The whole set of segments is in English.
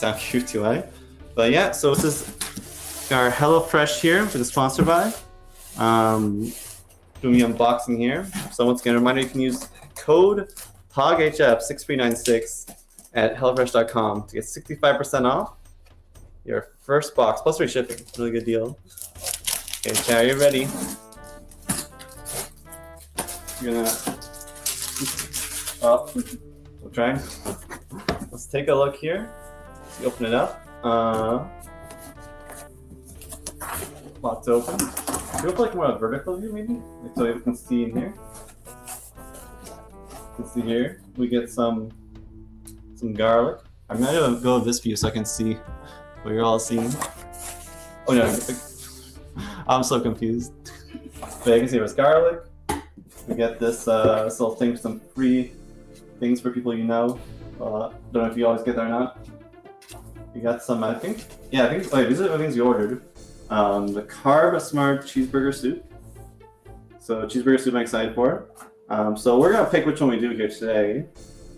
Sound cute too, eh? But yeah, so this is our HelloFresh here, which is sponsored by. Doing the unboxing here. So once again, a reminder, you can use code POGHF6396 at HelloFresh.com to get 65% off your first box, plus free shipping. Really good deal. Okay, Chad, are you ready? You're gonna... Oh, we'll try. Let's take a look here. You open it up. Lots open. You look like more of a vertical view, maybe? Like so you can see in here. You can see here. We get some garlic. I'm gonna go with this view so I can see what you're all seeing. Oh no, I'm so confused. But you can see there's garlic. We get this little thing, some free things for people you know. Don't know if you always get that or not. You got some, I think. Yeah, I think. Wait, these are the things you ordered. The Carb Smart Cheeseburger Soup. So cheeseburger soup I'm excited for. So we're gonna pick which one we do here today.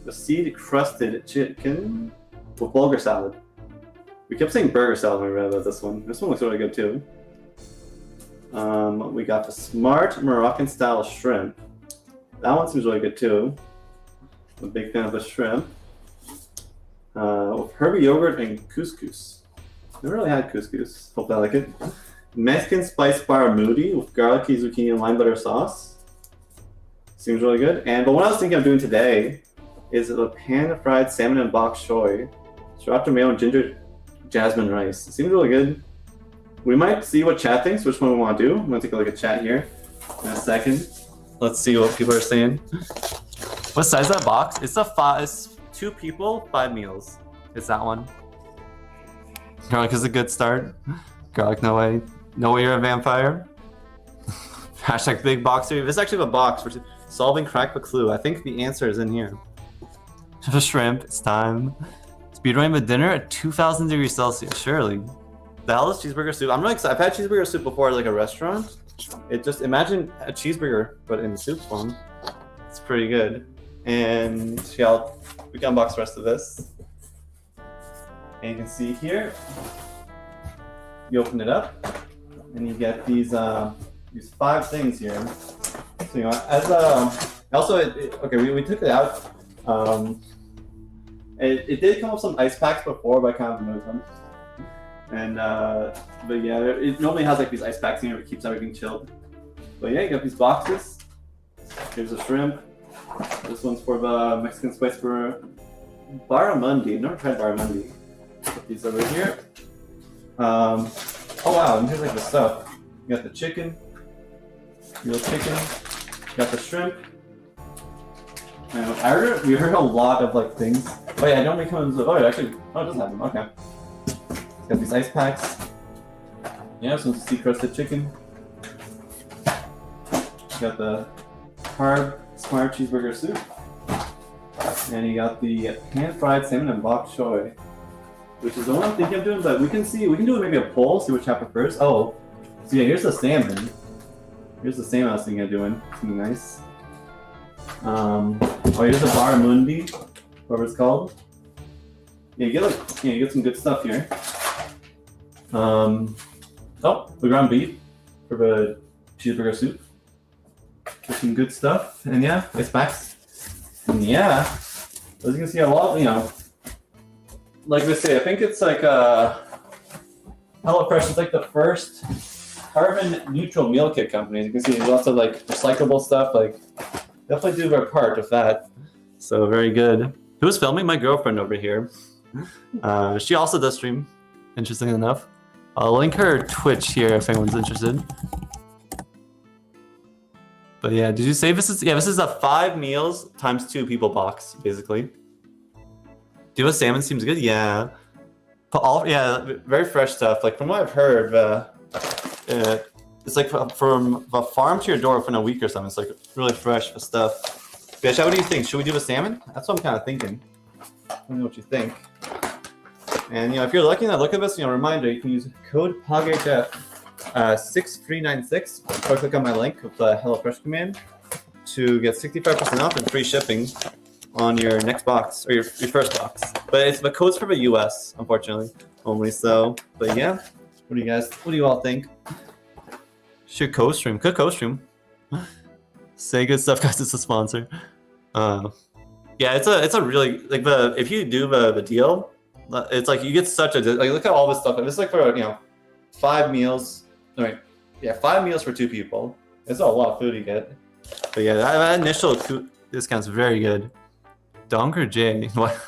The seed crusted chicken with bulgur salad. We kept saying burger salad when we read about this one. This one looks really good too. We got the Smart Moroccan style shrimp. That one seems really good too. I'm a big fan of the shrimp. With Herbie yogurt and couscous. Never really had couscous. Hope I like it. Mexican spice bar moody with garlicky zucchini and lime butter sauce. Seems really good. But what I was thinking of doing today is a pan-fried salmon and bok choy, sriracha tomato and ginger jasmine rice. It seems really good. We might see what chat thinks, which one we want to do. I'm gonna take a look at chat here in a second. Let's see what people are saying. What size is that box? It's 2 people, 5 meals. It's that one. Garlic is a good start. Garlic, no way. No way you're a vampire. Hashtag big box theory. This is actually a box for solving crack the clue. I think the answer is in here. The shrimp, it's time. Speedrunning with dinner at 2,000 degrees Celsius, surely. The hell is cheeseburger soup? I'm really excited. I've had cheeseburger soup before at like a restaurant. Imagine a cheeseburger, but in soup form. It's pretty good. And yeah, we can unbox the rest of this. And you can see here, you open it up, and you get these 5 things here. So you know, as okay, we took it out. It did come with some ice packs before, but I kind of removed them. And but yeah, it normally has like these ice packs in here, it keeps everything chilled. But yeah, you got these boxes. Here's a shrimp. This one's for the Mexican spice for barramundi. I've never tried barramundi. Put these over here. Oh wow, and here's like the stuff. You got the chicken, real chicken. You got the shrimp. We heard a lot of like things. Oh yeah, I don't make comes. Oh, it does have them. Okay. Got these ice packs. Yeah, some sea crusted chicken. Got the Carb Smart Cheeseburger Soup. And you got the pan-fried salmon and bok choy, which is the one I'm thinking of doing, but we can do maybe a poll, see which happened first. Oh, so yeah, here's the salmon. Here's the salmon I was thinking of doing. It's gonna be nice. Oh, here's the barramundi, whatever it's called. Yeah, you get some good stuff here. Oh, the ground beef for the cheeseburger soup. Get some good stuff, and yeah, ice packs. And yeah, as you can see, a lot, like they say, I think it's like HelloFresh is like the first carbon neutral meal kit company. As you can see, there's lots of like recyclable stuff. Like, definitely do their part with that. So very good. Who's filming? My girlfriend over here. She also does stream, interestingly enough. I'll link her Twitch here if anyone's interested. But yeah, did you say this is a 5 meals times 2 people box, basically. Do a salmon seems good, yeah. Very fresh stuff. Like from what I've heard, it's like from the farm to your door within a week or something. It's like really fresh stuff. Bisha, what do you think? Should we do a salmon? That's what I'm kind of thinking. Let me know what you think. And if you're lucky enough, look at this. Reminder, you can use code POGHF6396 or click on my link with the HelloFresh command to get 65% off and free shipping on your next box or your first box. but the code's for the US, unfortunately, only. So, but yeah, what do you all think? Should co-stream, could co-stream. Say good stuff, guys. It's a sponsor. Yeah, it's a really like if you do the deal, it's like you get such a like look at all this stuff. And it's like for 5 meals. Right, yeah, 5 meals for 2 people. It's a lot of food you get. But yeah, that initial discount's very good. Donker J, what?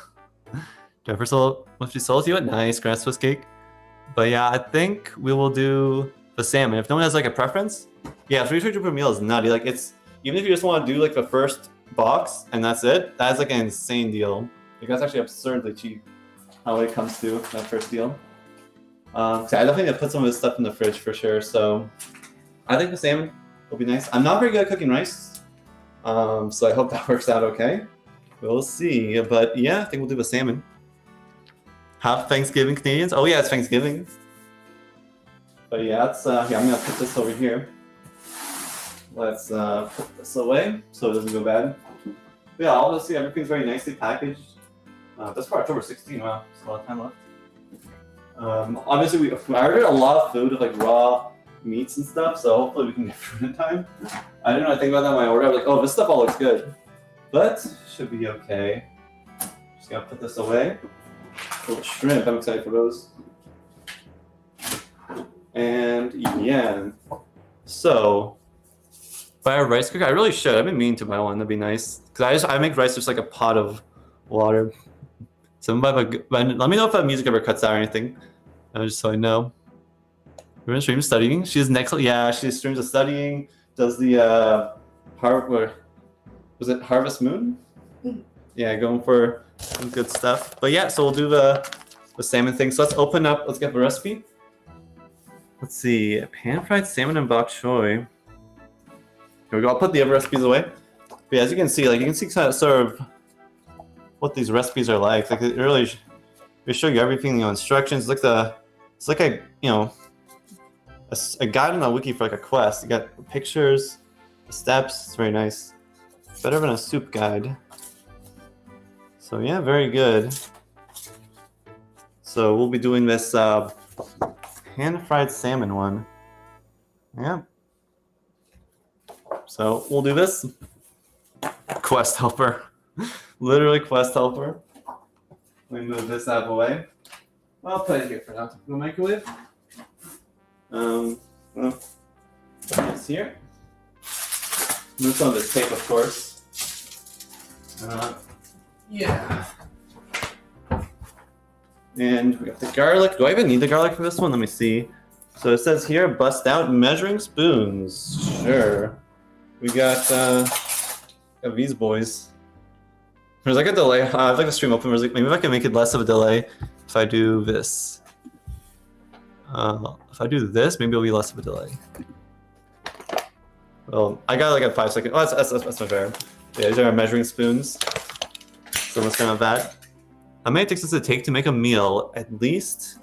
Jefferson must be sold to you at nice grass Swiss cake. But yeah, I think we will do the salmon. If no one has like a preference, yeah, 300 per meal is nutty. Like it's even if you just want to do like the first box and that's it, that's like an insane deal. Like that's actually absurdly cheap how it comes to that first deal. So I definitely need to put some of this stuff in the fridge for sure. So I think the salmon will be nice. I'm not very good at cooking rice, so I hope that works out okay. We'll see. But yeah, I think we'll do the salmon. Have Thanksgiving, Canadians? Oh yeah, it's Thanksgiving. But yeah, I'm gonna put this over here. Let's put this away so it doesn't go bad. But yeah, obviously everything's very nicely packaged. That's for October 16th. Wow, there's a lot of time left. Obviously, I ordered a lot of food with like raw meats and stuff, so hopefully we can get food in time. I didn't really think about that when I ordered. I was like, oh, this stuff all looks good, but should be okay. Just gotta put this away. Little shrimp, I'm excited for those. And yeah, so buy a rice cooker. I really should. I've been meaning to buy one. That'd be nice because I make rice just like a pot of water. So let me know if that music ever cuts out or anything, just so I know. We're gonna stream studying. She's next. Yeah, she streams the studying. Does the was it Harvest Moon? Yeah, going for some good stuff. But yeah, so we'll do the salmon thing. So let's open up. Let's get the recipe. Let's see, pan-fried salmon and bok choy. Here we go. I'll put the other recipes away. But yeah, as you can see, kind of sort of what these recipes are like. Like they show you everything, instructions. It's like a a guide on the wiki for like a quest. You got pictures, steps. It's very nice. Better than a soup guide. So yeah, very good. So we'll be doing this pan-fried salmon one. Yeah. So we'll do this. Quest helper. Literally quest helper. Let me move this out of the way. I'll put it here for now to the microwave. Well, put this here. Move some of this tape, of course. Yeah. And we got the garlic. Do I even need the garlic for this one? Let me see. So it says here, bust out measuring spoons. Sure. We got these boys. There's like a delay. I'd like to stream open. Maybe I can make it less of a delay if I do this. If I do this, maybe it'll be less of a delay. Well, I got like a 5 second. Oh, that's not fair. Yeah, these are our measuring spoons. So let's kind of that. How many does it take to make a meal? At least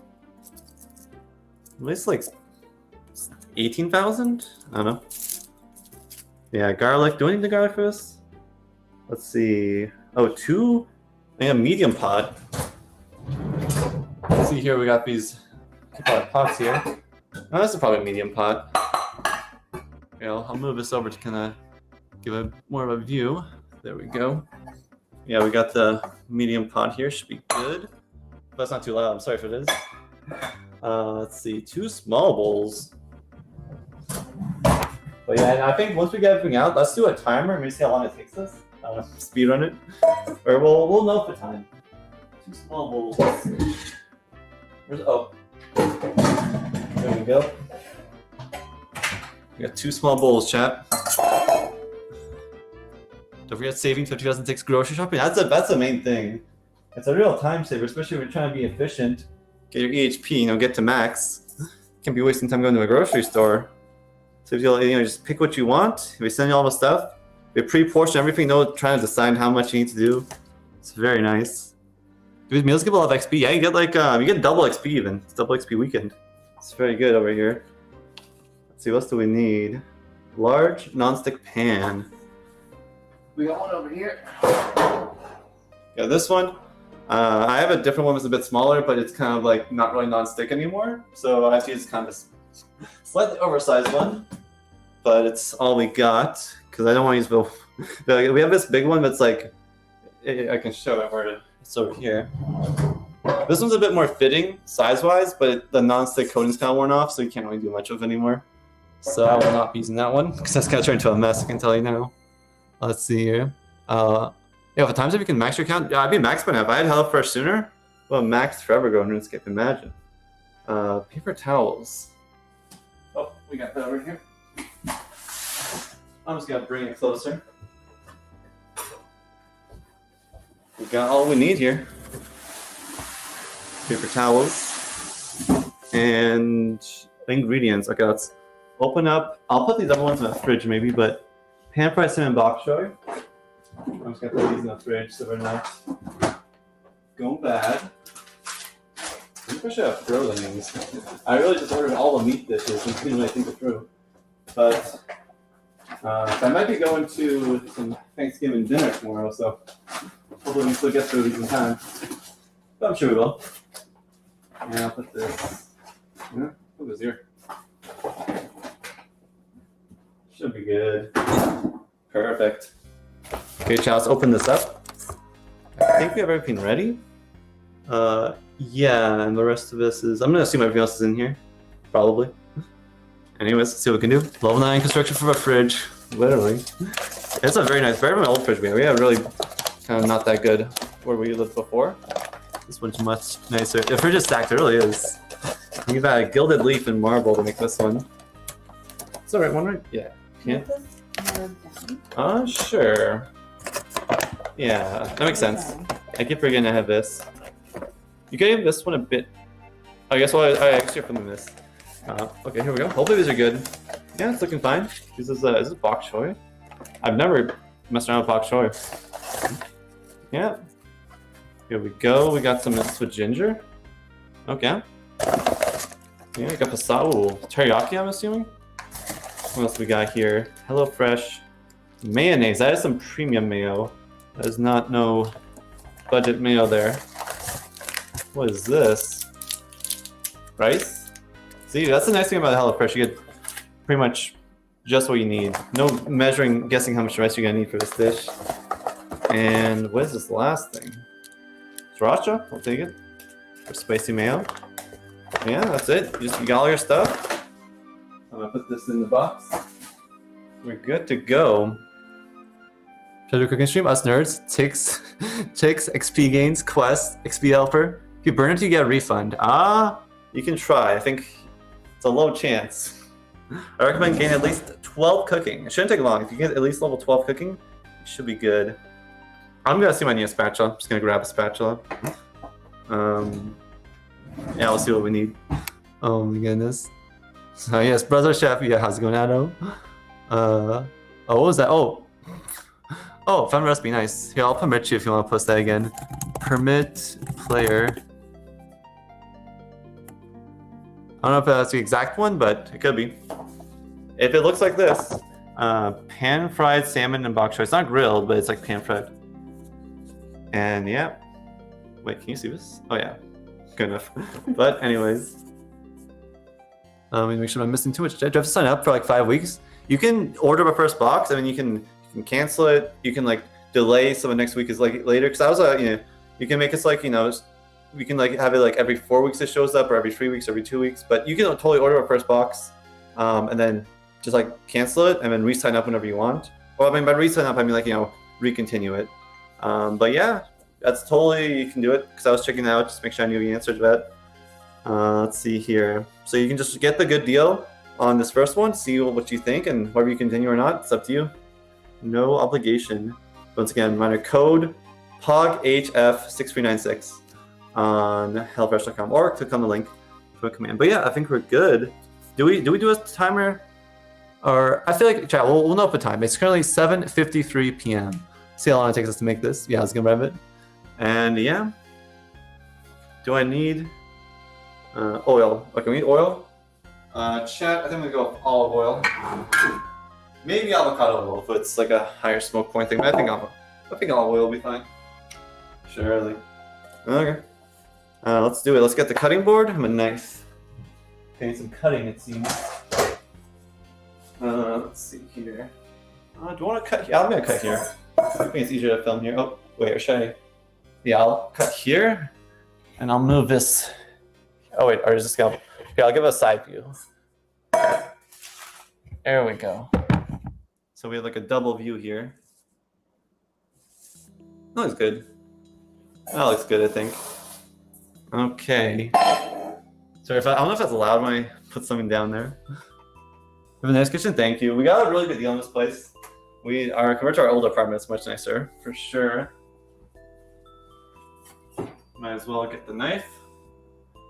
like 18,000? I don't know. Yeah, garlic. Do I need the garlic for this? Let's see. Oh, 2. I have a medium pot. Let's see here. We got these pots here. Oh, this is probably a medium pot. Okay, I'll move this over to kind of give a more of a view. There we go. Yeah, we got the medium pot here. Should be good. That's not too loud. I'm sorry if it is. Let's see. 2 small bowls. But yeah, and I think once we get everything out, let's do a timer. Maybe see how long it takes us. Speed run it, or we'll know the time. 2 small bowls. There we go. We got 2 small bowls, chat. Don't forget saving for 2006 grocery shopping. That's the main thing. It's a real time saver, especially if you're trying to be efficient. Get your EHP, get to max. Can't be wasting time going to a grocery store. So if you just pick what you want. If we send you all the stuff, we pre-portion everything. Trying to decide how much you need to do. It's very nice. These meals give a lot of XP. Yeah, you get you get double XP even. It's double XP weekend. It's very good over here. Let's see, what else do we need? Large non-stick pan. We got one over here. Got this one. I have a different one that's a bit smaller, but it's kind of like not really non-stick anymore. So I have to use kind of a slightly oversized one, but it's all we got because I don't want to use the. We have this big one that's like, I can show it where it's over here. This one's a bit more fitting size-wise, but the non-stick coating's kind of worn off, so you can't really do much of it anymore. So I will not be using that one because that's gonna turn into a mess. I can tell you now. Let's see here. Yeah, for times if you can max your account, I'd be maxed by now. If I had HelloFresh sooner, well, maxed forever ago in RuneScape. Imagine. Paper towels. Oh, we got that over here. I'm just gonna bring it closer. We got all we need here. Paper towels and ingredients. Okay, let's open up. I'll put these other ones in the fridge maybe, but pan-fried salmon bok choy. I'm just gonna put these in the fridge so they're not going bad. I think I should have frozen these. I really just ordered all the meat dishes and didn't really think it through. But I might be going to some Thanksgiving dinner tomorrow, so hopefully we can still get through these in time. But I'm sure we will. And I'll put this. Yeah, put this here. Should be good. Perfect. Okay, Chow, let's open this up. I think we have everything ready. Yeah, and the rest of this is... I'm going to assume everything else is in here. Probably. Anyways, let's see what we can do. Level 9 construction for a fridge. Literally. It's a very nice, very old fridge we have. We have really kind of not that good where we lived before. This one's much nicer. The fridge is stacked, it really is. We've had a gilded leaf and marble to make this one. It's the right one, right? Yeah. Yeah. Sure. Yeah, that makes sense. I keep forgetting I have this. You can give this one a bit. I guess I extra from this. Okay, here we go. Hopefully these are good. Yeah, it's looking fine. This is Bok Choy. I've never messed around with Bok Choy. Yeah. Here we go. We got some mixed with ginger. Okay. Yeah, we got pasado. Teriyaki, I'm assuming. What else we got here? HelloFresh mayonnaise. That is some premium mayo. That is not no budget mayo there. What is this? Rice? See, that's the nice thing about HelloFresh. You get pretty much just what you need. No measuring, guessing how much rice you're gonna need for this dish. And what is this last thing? Sriracha? I'll take it. For spicy mayo. Yeah, that's it. You got all your stuff. I'm gonna put this in the box. We're good to go. Pleasure cooking stream, us nerds, ticks, XP gains, quest, XP helper. If you burn it, you get a refund. You can try. I think it's a low chance. I recommend getting at least 12 cooking. It shouldn't take long. If you get at least level 12 cooking, it should be good. I'm gonna see my new spatula. I'm just gonna grab a spatula. Yeah, we'll see what we need. Oh my goodness. So yes, brother chef. Yeah, how's it going, Addo? Oh, what was that? Oh, found recipe. Nice. Here, I'll permit you if you want to post that again. Permit player. I don't know if that's the exact one, but it could be. If it looks like this, pan-fried salmon and bok choy. It's not grilled, but it's like pan-fried. And yeah. Wait, can you see this? Oh yeah. Good enough. But anyways. Let me make sure I'm missing too much. Do I have to sign up for like 5 weeks? You can order my first box. I mean, you can cancel it. You can like delay so the next week is like later. Because I was you can make it like we can like have it like every 4 weeks it shows up, or every 3 weeks, every 2 weeks. But you can totally order a first box, and then just like cancel it and then re-sign up whenever you want. Well, I mean by re-sign up I mean like re-continue it. But yeah, that's totally, you can do it. Because I was checking it out just to make sure I knew the answer to that. Let's see here. So you can just get the good deal on this first one, see what you think, and whether you continue or not, it's up to you. No obligation. Once again, minor code POGHF6396 on hellfresh.com, or click on the link to a command. But yeah, I think we're good. Do we do a timer? Or I feel like chat. We'll know the time. It's currently 7:53 p.m. See how long it takes us to make this. Yeah, I was gonna rev it. And yeah, do I need oil? Okay, we need oil. Chat, I think I'm gonna go with olive oil. Maybe avocado oil if it's like a higher smoke point thing. But I think olive oil will be fine. Surely. Okay. Let's do it. Let's get the cutting board and a knife. Okay, some cutting it seems. Let's see here. Do you want to cut here? I'm gonna cut here. I think it's easier to film here. Oh, wait, or should I? Yeah, I'll cut here, and I'll move this. Oh wait, or is this gonna? Here, I'll give a side view. There we go. So we have like a double view here. That looks good. That looks good, I think. Okay. Sorry if I don't know if that's allowed when I put something down there. We have a nice kitchen, thank you. We got a really good deal on this place. We are compared to our old apartment, it's much nicer, for sure. Might as well get the knife.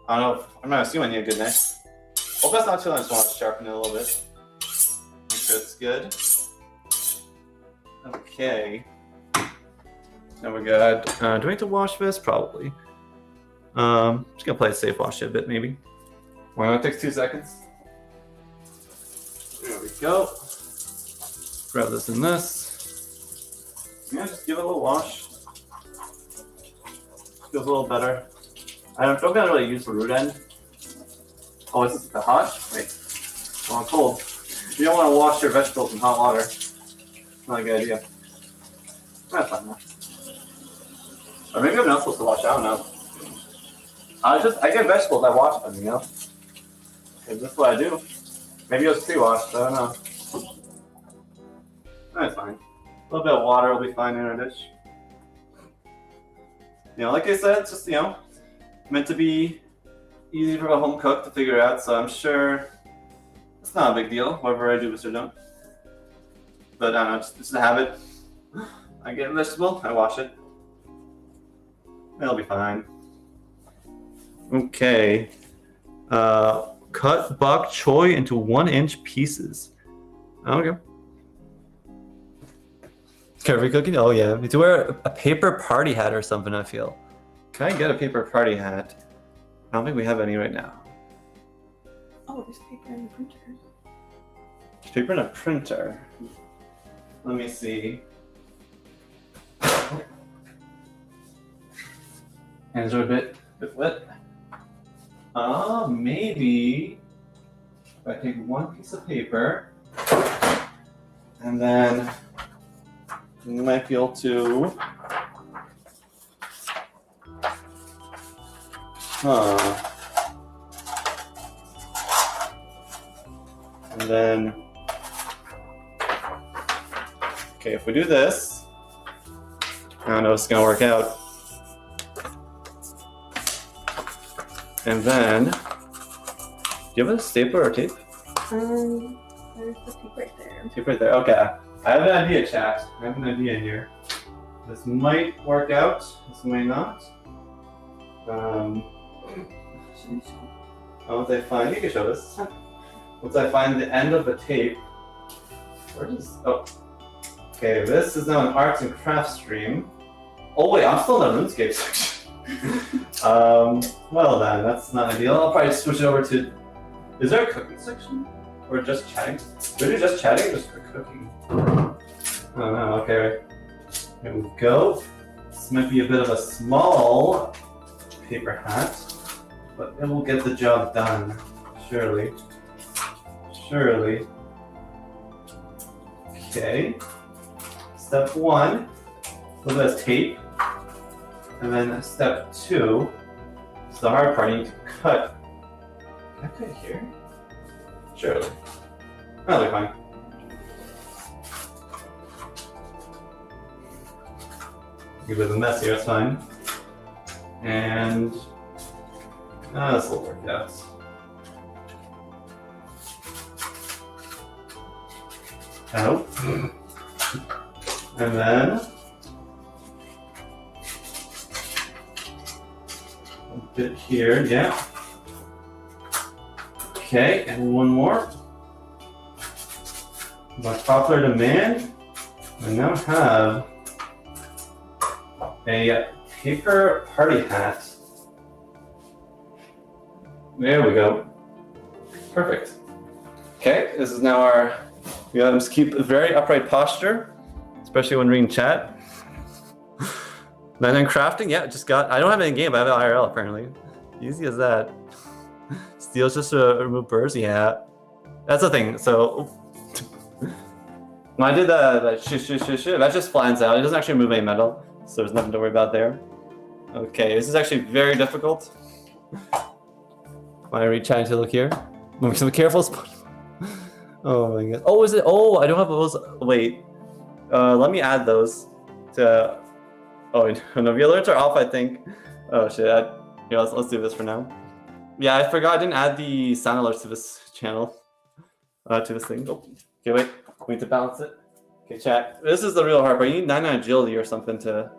I don't know if, I'm not assuming I need a good knife. Hope that's not too long, I just want to sharpen it a little bit. Make sure it's good. Okay. Now we got, do we need to wash this? Probably. Just gonna play it safe, wash it a bit maybe. Well, it takes 2 seconds. There we go. Grab this and this. Yeah, just give it a little wash. Feels a little better. I don't gonna really use the root end. Oh, is this the hot? Wait, it's on cold. You don't want to wash your vegetables in hot water. Not a good idea. That's fine now. Or maybe I'm not supposed to wash. I don't know. I get vegetables. I wash them, you know. Is this what I do? Maybe it was pre-washed. I don't know. That's fine. A little bit of water will be fine in our dish. You know, like I said, it's just, you know, meant to be easy for a home cook to figure out. So I'm sure it's not a big deal, whether I do this or don't. But I don't know, just a habit. I get a vegetable, I wash it. It'll be fine. Okay. Cut bok choy into 1-inch pieces. Okay. Carefree cooking? Oh yeah. You need to wear a paper party hat or something, I feel. Can I get a paper party hat? I don't think we have any right now. Oh, there's paper in the printer. There's paper in a printer. Let me see. Hands are a bit wet. Maybe if I take one piece of paper and then you might be able to. And then, okay, if we do this, I don't know if it's gonna work out. And then, do you have a stapler or tape? There's the tape right there. Tape right there, okay. I have an idea, chat. I have an idea here. This might work out, this might not. Once I find, you can show this. Once I find the end of the tape, where does, oh. Okay, this is now an arts and crafts stream. Oh wait, I'm still in the RuneScape section. Well then, that's not ideal. I'll probably switch it over to, is there a cooking section? Or just chatting? Do we do just chatting or just for cooking? Oh no, okay. Here we go. This might be a bit of a small paper hat, but it will get the job done. Surely. Surely. Okay. Step 1, a little bit of tape. And then step 2 is the hard part. You need to cut. Can I cut here? Surely. That'll be fine. A bit of a mess here, it's fine. And this will work out. Out. And then a bit here, yeah. Okay, and one more. By popular demand, I now have a paper party hat. There we go. Perfect. Okay, this is now our, we gotta just keep a very upright posture, especially when reading chat. And then crafting, yeah, just got. I don't have it in game, but I have it IRL apparently. Easy as that. Steel's just to remove burrs, yeah. That's the thing. So when I did that shit, that just flattens out. It doesn't actually remove any metal, so there's nothing to worry about there. Okay, this is actually very difficult. When I reach out to look here, be careful. Oh my god. Oh, is it? Oh, I don't have those. Wait. Let me add those to. Oh, no, the alerts are off, I think. Oh shit. Yeah, let's do this for now. Yeah, I forgot I didn't add the sound alerts to this channel. To this thing. Oh, okay, wait. We need to balance it. Okay, chat. This is the real hard part. You need 99 agility or something to.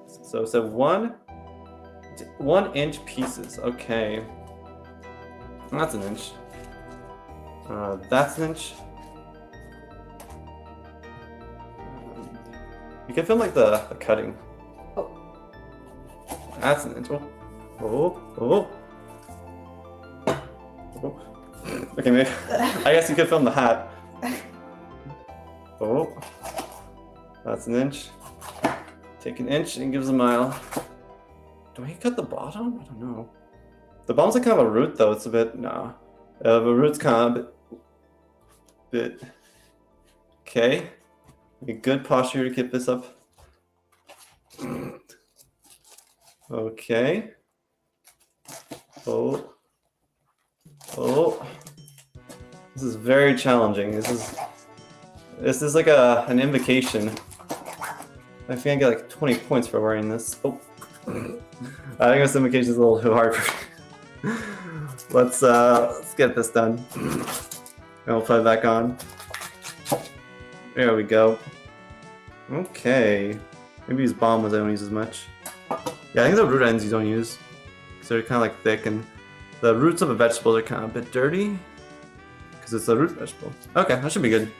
So 1 inch pieces. Okay. That's an inch. That's an inch. You can film like the cutting. Oh. That's an inch. Oh. Okay, maybe. I guess you could film the hat. Oh. That's an inch. Take an inch and gives a mile. Do I cut the bottom? I don't know. The bottom's like kind of a root though. It's a bit, nah. The root's kind of a bit. Okay. A good posture to keep this up. Okay. Oh. This is very challenging. This is like an invocation. I think I get like 20 points for wearing this. Oh. I think this invocation is a little too hard for me. Let's get this done. And we'll put it back on. There we go. Okay. Maybe use bomb ones I don't use as much. Yeah, I think the root ends you don't use. Because they're kind of like thick and the roots of a vegetable are kind of a bit dirty. Because it's a root vegetable. Okay, that should be good.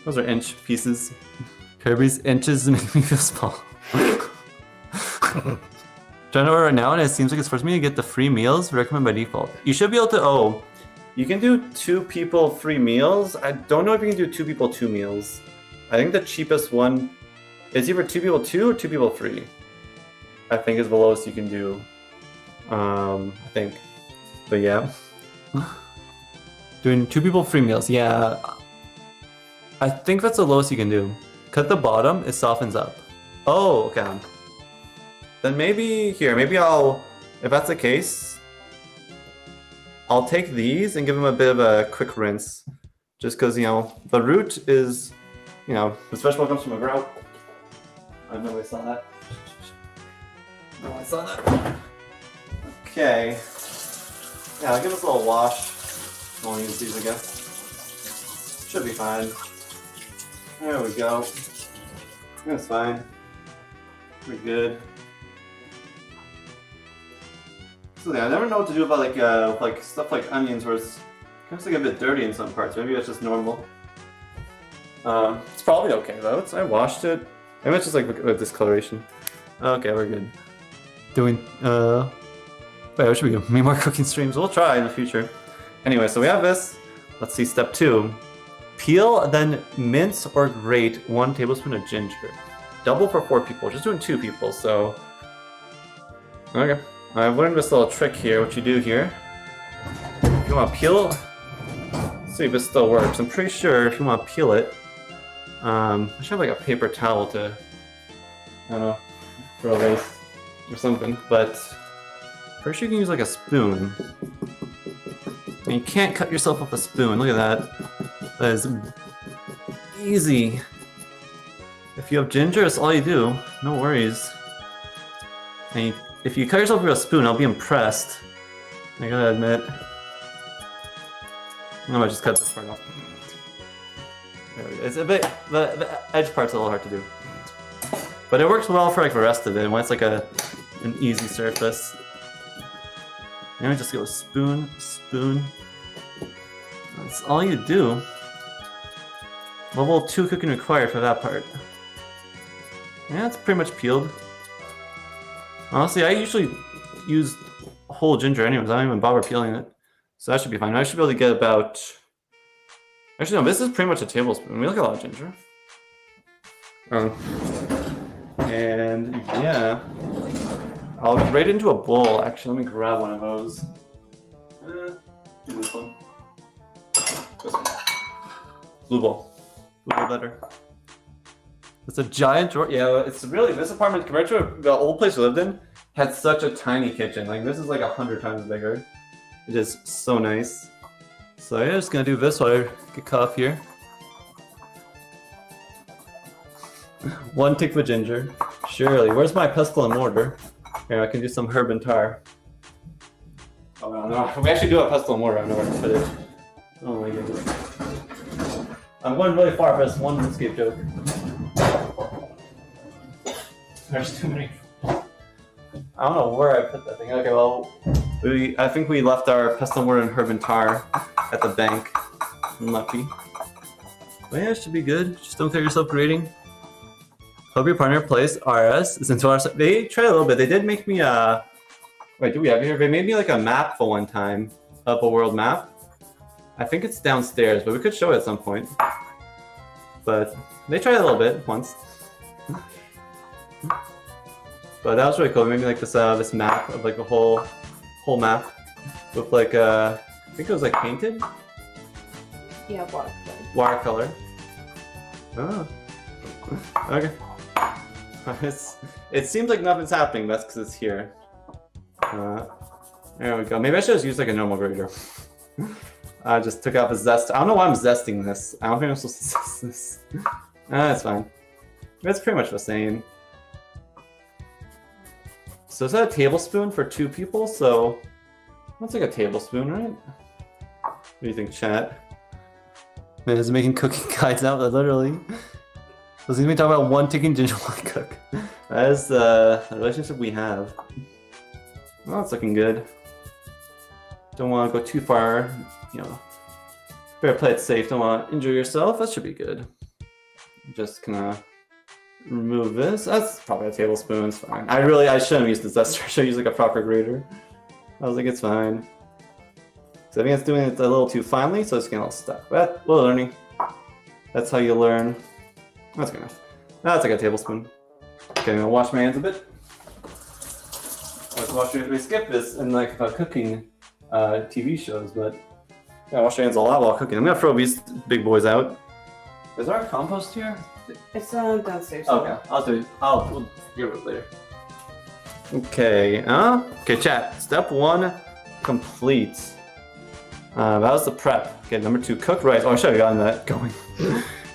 Those are inch pieces. Kirby's inches make me feel small. Trying to order right now and it seems like it's forcing me to get the free meals recommended by default. You should be able to, you can do 2 people free meals. I don't know if you can do 2 people 2 meals. I think the cheapest one is either 2 people 2 or 2 people 3. I think is the lowest you can do. I think. But yeah. Doing 2 people free meals, yeah. I think that's the lowest you can do. Cut the bottom, it softens up. Oh, okay. Then maybe if that's the case, I'll take these and give them a bit of a quick rinse. Just because, the root is, this vegetable comes from a grout. I don't know if I saw that. No, I saw that. Okay. Yeah, I'll give this a little wash. I'll use these, I guess. Should be fine. There we go. That's fine. We're good. So yeah, I never know what to do about like stuff like onions where it's kind of like a bit dirty in some parts. Maybe it's just normal. It's probably okay though. I washed it. Maybe it's just like a discoloration. Okay, we're good. Wait, what should we do? Maybe more cooking streams. We'll try in the future. Anyway, so we have this. Let's see, step 2. Peel, then mince or grate 1 tablespoon of ginger. Double for 4 people. Just doing 2 people, so. Okay. I've learned this little trick here, what you do here. If you want to peel, let's see if this still works. I'm pretty sure if you want to peel it, I should have like a paper towel to, I don't know, for a lace or something, but pretty sure you can use like a spoon. And you can't cut yourself with a spoon, look at that. That is easy. If you have ginger, that's all you do, no worries. And if you cut yourself with a spoon, I'll be impressed. I gotta admit. I might just cut this part off. There we go. It's a bit, the edge part's a little hard to do. But it works well for like the rest of it, when it's like an easy surface. Now we just go spoon, spoon. That's all you do. Level 2 cooking required for that part. Yeah, it's pretty much peeled. Honestly, I usually use whole ginger anyways. I don't even bother peeling it. So that should be fine. I should be able to get about... Actually, no, this is pretty much a tablespoon. We like a lot of ginger. Yeah, And yeah, I'll rate it into a bowl. Actually, let me grab one of those. Do this one. This one. Blue bowl. Blue bowl better. It's a giant drawer. Yeah, it's really, this apartment compared to the old place we lived in had such a tiny kitchen. Like this is like 100 times bigger. It is so nice. So yeah, just gonna do this while I get caught up here. 1 tick of ginger. Surely. Where's my pestle and mortar? Here, I can do some herb and tar. Oh no, we actually do have pestle and mortar. I don't know where to put it. Oh my goodness. I'm going really far for this one escape joke. There's too many. I don't know where I put that thing. Okay, well, I think we left our pestle and mortar and herb and tar at the bank. I'm lucky. But yeah, it should be good. Just don't kill yourself grading. Hope your partner plays RS. Since they tried a little bit. They did make me a. Wait, do we have it here? They made me like a map for one time, up a world map. I think it's downstairs, but we could show it at some point. But they tried a little bit once. But that was really cool. They made me like this map of like a whole map with like I think it was like painted. Yeah, watercolor. Watercolor. Oh. Okay. It seems like nothing's happening. That's because it's here. There we go. Maybe I should just use like a normal grater. I just took out the zest. I don't know why I'm zesting this. I don't think I'm supposed to zest this. That's fine. It's pretty much the same. So is that a tablespoon for 2 people? So that's like a tablespoon, right? What do you think, chat? Man, is making cooking guides out literally. Let's even talk about 1 ticking ginger while I cook. That is the relationship we have. Well, it's looking good. Don't want to go too far, you know. Better play it safe. Don't want to injure yourself. That should be good. Just gonna remove this. That's probably a tablespoon. It's fine. I shouldn't have used the zester. I should use like a proper grater. I was like, it's fine. So I think it's doing it a little too finely, so it's getting a little stuck. But we're learning. That's how you learn. That's good enough. That's like a tablespoon. Okay, I'm gonna wash my hands a bit. We skip this in like cooking TV shows, but yeah, wash your hands a lot while cooking. I'm gonna throw these big boys out. Is there a compost here? It's downstairs. Okay, I'll give it later. Okay, okay, chat. Step 1 complete. That was the prep. Okay, number 2, cook rice. Oh, I should have gotten that going.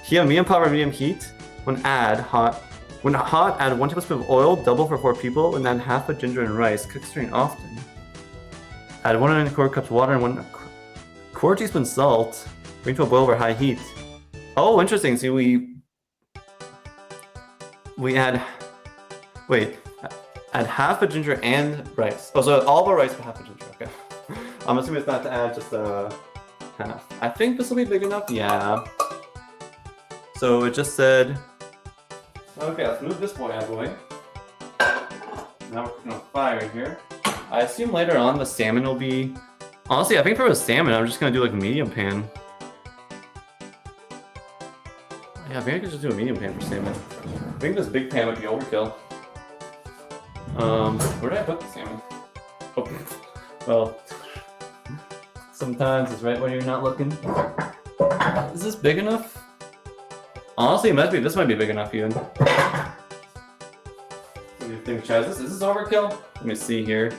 Heat on medium pot or medium heat. When hot, add 1 tablespoon of oil, double for 4 people, and then half a ginger and rice. Cook stirring often. Add 1¼ cups water and 1/4 teaspoon salt. Bring to a boil over high heat. Oh, interesting. See, we add half a ginger and rice. Oh, so all the rice but half a ginger. Okay. I'm assuming it's not to add just half. I think this will be big enough. Yeah. So it just said. Okay, let's move this boy out of the way. Now we're cooking on fire here. I assume later on the salmon will be. Honestly, I think for the salmon, I'm just gonna do like a medium pan. Yeah, I think I could just do a medium pan for salmon. I think this big pan would be overkill. Where did I put the salmon? Oh, well, sometimes it's right when you're not looking. Is this big enough? Honestly, this might be big enough even. What do you think, Chaz? Is this overkill? Let me see here.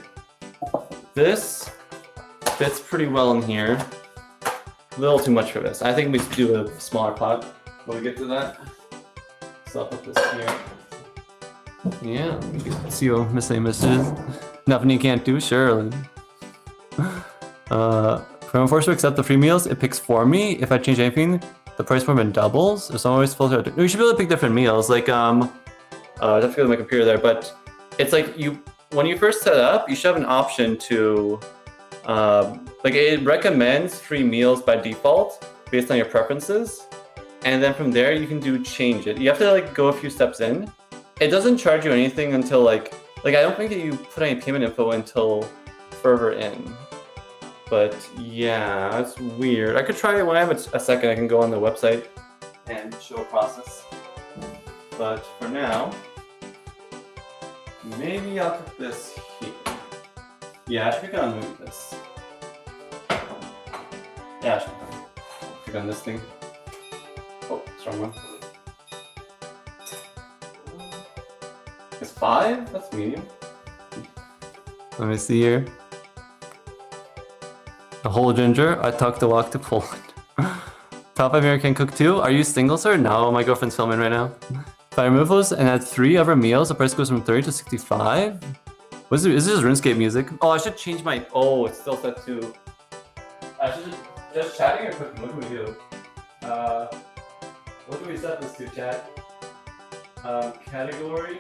This fits pretty well in here. A little too much for this. I think we should do a smaller pot when we get to that. So I'll put this here. Yeah, see what Miss Amos is. Nothing you can't do, surely. From forced to accept the free meals, it picks for me. If I change anything, the price for them doubles. There's always filter. You should be able to pick different meals. Like I have to go to my computer there, but it's like when you first set it up, you should have an option to like it recommends free meals by default based on your preferences, and then from there you can change it. You have to like go a few steps in. It doesn't charge you anything until like I don't think that you put any payment info until further in. But yeah, that's weird. I could try it when I have a second. I can go on the website and show a process. But for now, Maybe I'll put this here. Yeah, I should pick on maybe this. Yeah, I should pick on this thing. Oh, strong one. It's 5? That's medium. Let me see here. A whole ginger. I talked to walk to Poland. Top American cook too. Are you single, sir? No, my girlfriend's filming right now. If I remove those and add 3 other meals, the price goes from 30 to 65. Is this just RuneScape music? Oh, I should change my. Oh, it's still set to. I should just chatting or cooking. What do we do? What do we set this to, chat? Category.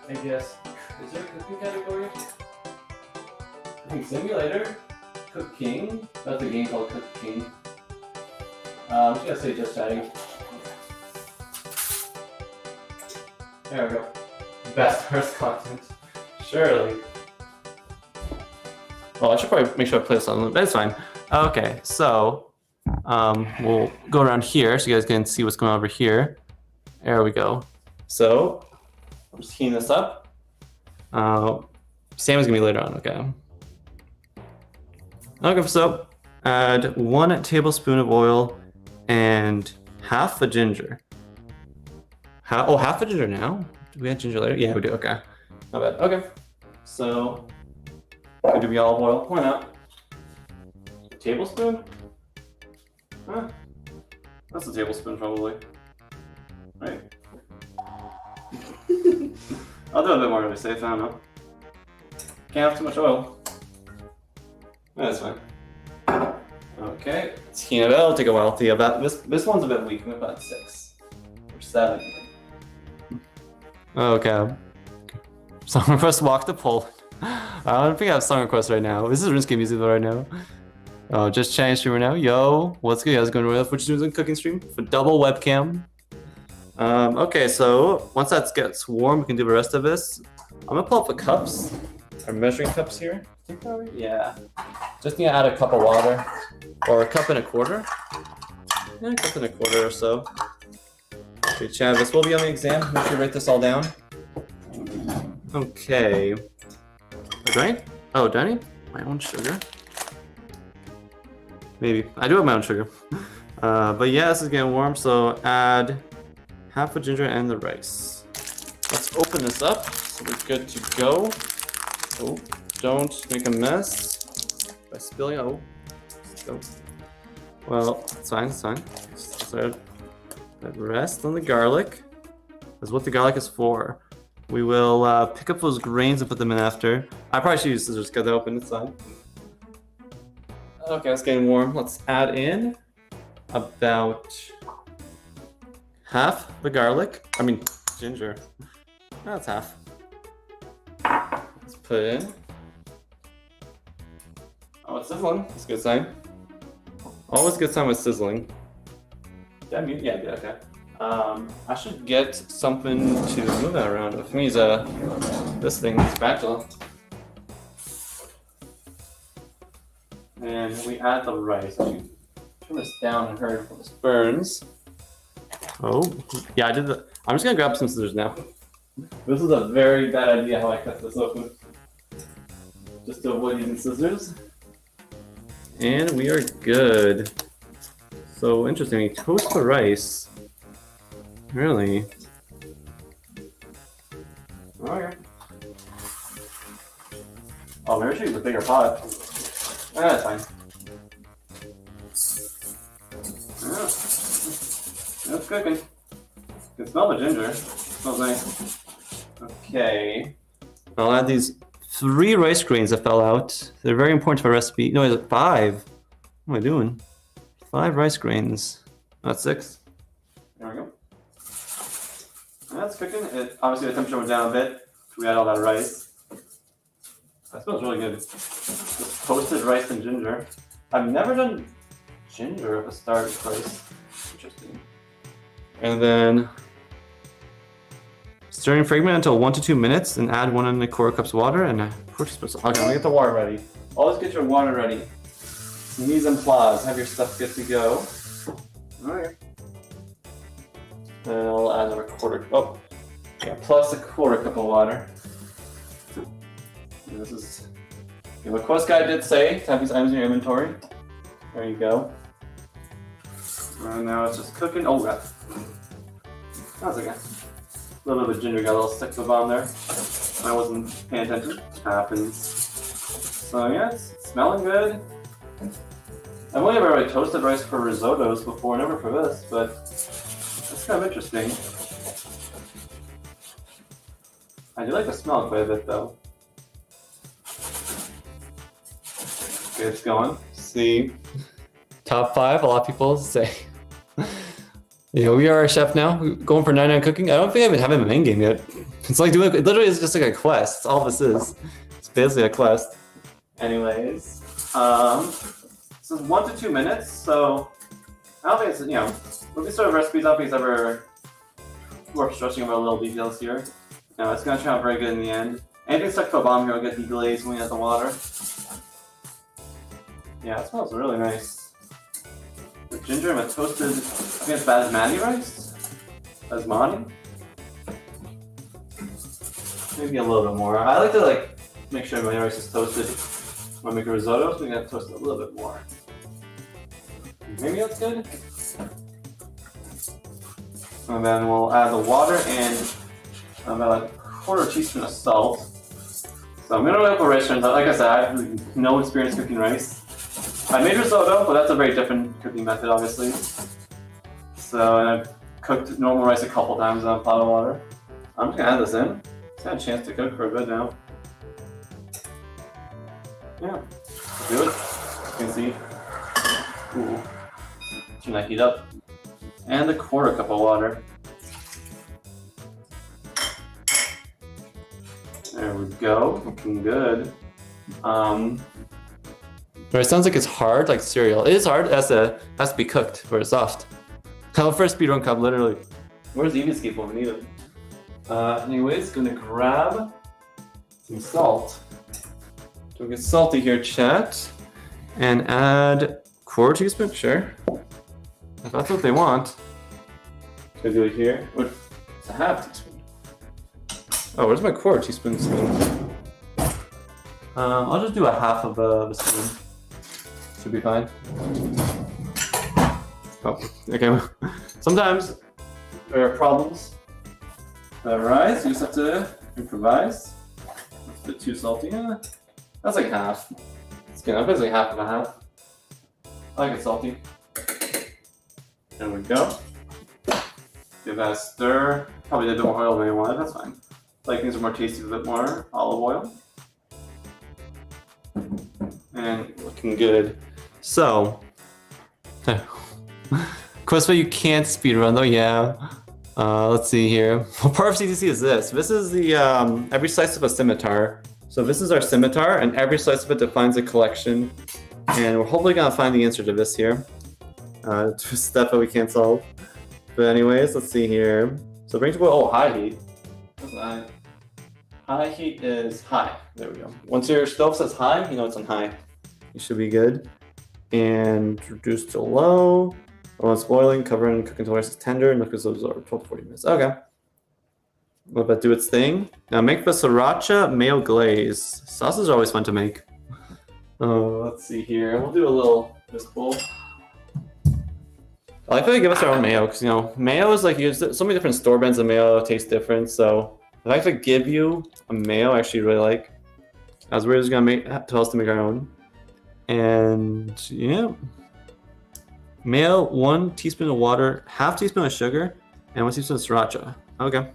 I guess. Is there a cooking category? Cooking simulator? Cooking? That's a game called Cooking. I'm just gonna say just chatting. There we go. Best first content. Surely. Well, I should probably make sure I play this on, but it's fine. Okay, so we'll go around here so you guys can see what's going on over here. There we go. So I'm just heating this up. Sam is gonna be later on. Okay. Okay, so add 1 tablespoon of oil and half a ginger. Half a ginger now? Do we add ginger later? Yeah, we do. Okay. Not bad. Okay. So, do we olive oil? Why not? A tablespoon? Huh? That's a tablespoon, probably. Right? I'll do a bit more to be safe. I don't know. Can't have too much oil. That's fine. Okay, let's heat it up. It'll take a while to heat up. This one's a bit weak. I'm about 6 or 7. Okay. Song request walk to Poland. I don't think I have song requests right now. This is RuneScape music though right now. Oh, just chatting streamer now. Yo, what's good? How's it going? Which is a cooking stream for double webcam. Okay, so once that gets warm, we can do the rest of this. I'm gonna pull up the cups. Our measuring cups here. Yeah. Just need to add a cup of water. Or a cup and a quarter. Yeah, a cup and a quarter or so. Okay, Chad, this will be on the exam. Make sure you write this all down. Okay. Right? Oh, do I need my own sugar? Maybe. I do have my own sugar. But yeah, this is getting warm, so add half a ginger and the rice. Let's open this up so we're good to go. Oh, don't make a mess by spilling. Oh, go. Well, it's fine, it's fine. So rest on the garlic. That's what the garlic is for. We will pick up those grains and put them in after. I probably should use scissors because they open, it's fine. Okay, it's getting warm. Let's add in about half the garlic. I mean, ginger. That's half. Let's put it in. Oh, it's sizzling. That's a good sign. Always a good sign with sizzling. Did I mute? Yeah, I did. Okay. I should get something to move that around. If me use this thing, spatula. And we add the rice. I should turn this down and hurry before this burns. Oh, yeah, I did the. I'm just gonna grab some scissors now. This is a very bad idea how I cut this open. Just to avoid using scissors. And we are good. So interesting, we toast the rice. Really? Okay. Oh, maybe I should use a bigger pot. That's fine. Yeah. That's cooking. You can smell the ginger. It smells nice. Okay. I'll add these 3 rice grains that fell out. They're very important to my recipe. No, it's 5. What am I doing? 5 rice grains. Not 6. There we go. That's cooking. Obviously the temperature went down a bit. We had all that rice. That smells really good. Just toasted rice and ginger. I've never done ginger at the start of rice. Interesting. And then stirring fragment until 1 to 2 minutes, and add 1 1/4 cups of water and a quarter spoon. Okay, I'm gonna get the water ready. Always get your water ready. Mise en place. Have your stuff good to go. Alright. And I'll add another quarter. Oh, Yeah, plus a quarter cup of water. And this is what Quest Guide did say to have these items in your inventory. There you go. And now it's just cooking. Oh god. That's okay. A little bit of ginger got a little stick to the bottom there. I wasn't paying attention. Happens. So yeah, it's smelling good. I've only ever really toasted rice for risottos before, never for this, but it's kind of interesting. I do like the smell quite a bit though. Okay, it's going. See, top 5. A lot of people say. We are a chef now. We're going for 99 cooking. I don't think I even have a main game yet. It's like doing. It literally is just like a quest. That's all this is. It's basically a quest. Anyways, this is 1 to 2 minutes, so I don't think it's with these sort of recipes, I don't think it's ever worth stressing about little details here. It's gonna turn out very good in the end. Anything stuck to a bottom here will get deglazed when we add the water. Yeah, it smells really nice. The ginger and the toasted, I think it's basmati rice? Basmati? Maybe a little bit more. I like to make sure my rice is toasted when I make a risotto, so we gotta toast it a little bit more. Maybe that's good. And then we'll add the water and about a quarter teaspoon of salt. So I'm gonna look up rice turns out. Like I said, I have no experience cooking rice. I made risotto, but that's a very different cooking method, obviously. So, and I've cooked normal rice a couple times in a pot of water. I'm just gonna add this in. It's had a chance to cook for a bit now. Yeah, do it. You can see. Ooh. Turn that heat up. And a quarter cup of water. There we go. Looking good. It sounds like it's hard, like cereal. It is hard. It has to be cooked for it's soft. Hell, first speedrun cup, literally. Where's the Eevee when we need it? Anyways, gonna grab some salt. So we get salty here, chat. And add quarter teaspoon, sure. If that's what they want. Can I do it here? It's a half teaspoon. Oh, where's my quarter teaspoon spoon? I'll just do a half of a spoon. Should be fine. Oh, okay. Sometimes there are problems that arise. You just have to improvise. That's a bit too salty. Yeah, that's like half. It's good. That's like half of a half. I like it salty. There we go. Give that a stir. Probably did a bit more oil than you wanted. That's fine. Like things are more tasty with a bit more olive oil. And Looking good. So, quest you can't speedrun though, yeah. Let's see here. What part of CTC is this? This is the every slice of a scimitar. So this is our scimitar, and every slice of it defines a collection. And we're hopefully gonna find the answer to this here. Stuff that we can't solve. But anyways, let's see here. So bring to boil. Oh, high heat. what's high? High heat is high. There we go. Once your stove says high, you know it's on high. You should be good. And reduce to low. Once boiling, cover and cook until rice is tender and look as though 12 to 40 minutes. Okay. Let that do its thing. Now make the sriracha mayo glaze. Sauces are always fun to make. Let's see here. We'll do a little this bowl. I like that they give us our own mayo because mayo is like so many different store brands of mayo taste different. So the fact that give you a mayo, I actually really like. As we're just gonna tell us to make our own. And yeah, mayo, 1 teaspoon of water, half teaspoon of sugar, and 1 teaspoon of sriracha. Okay.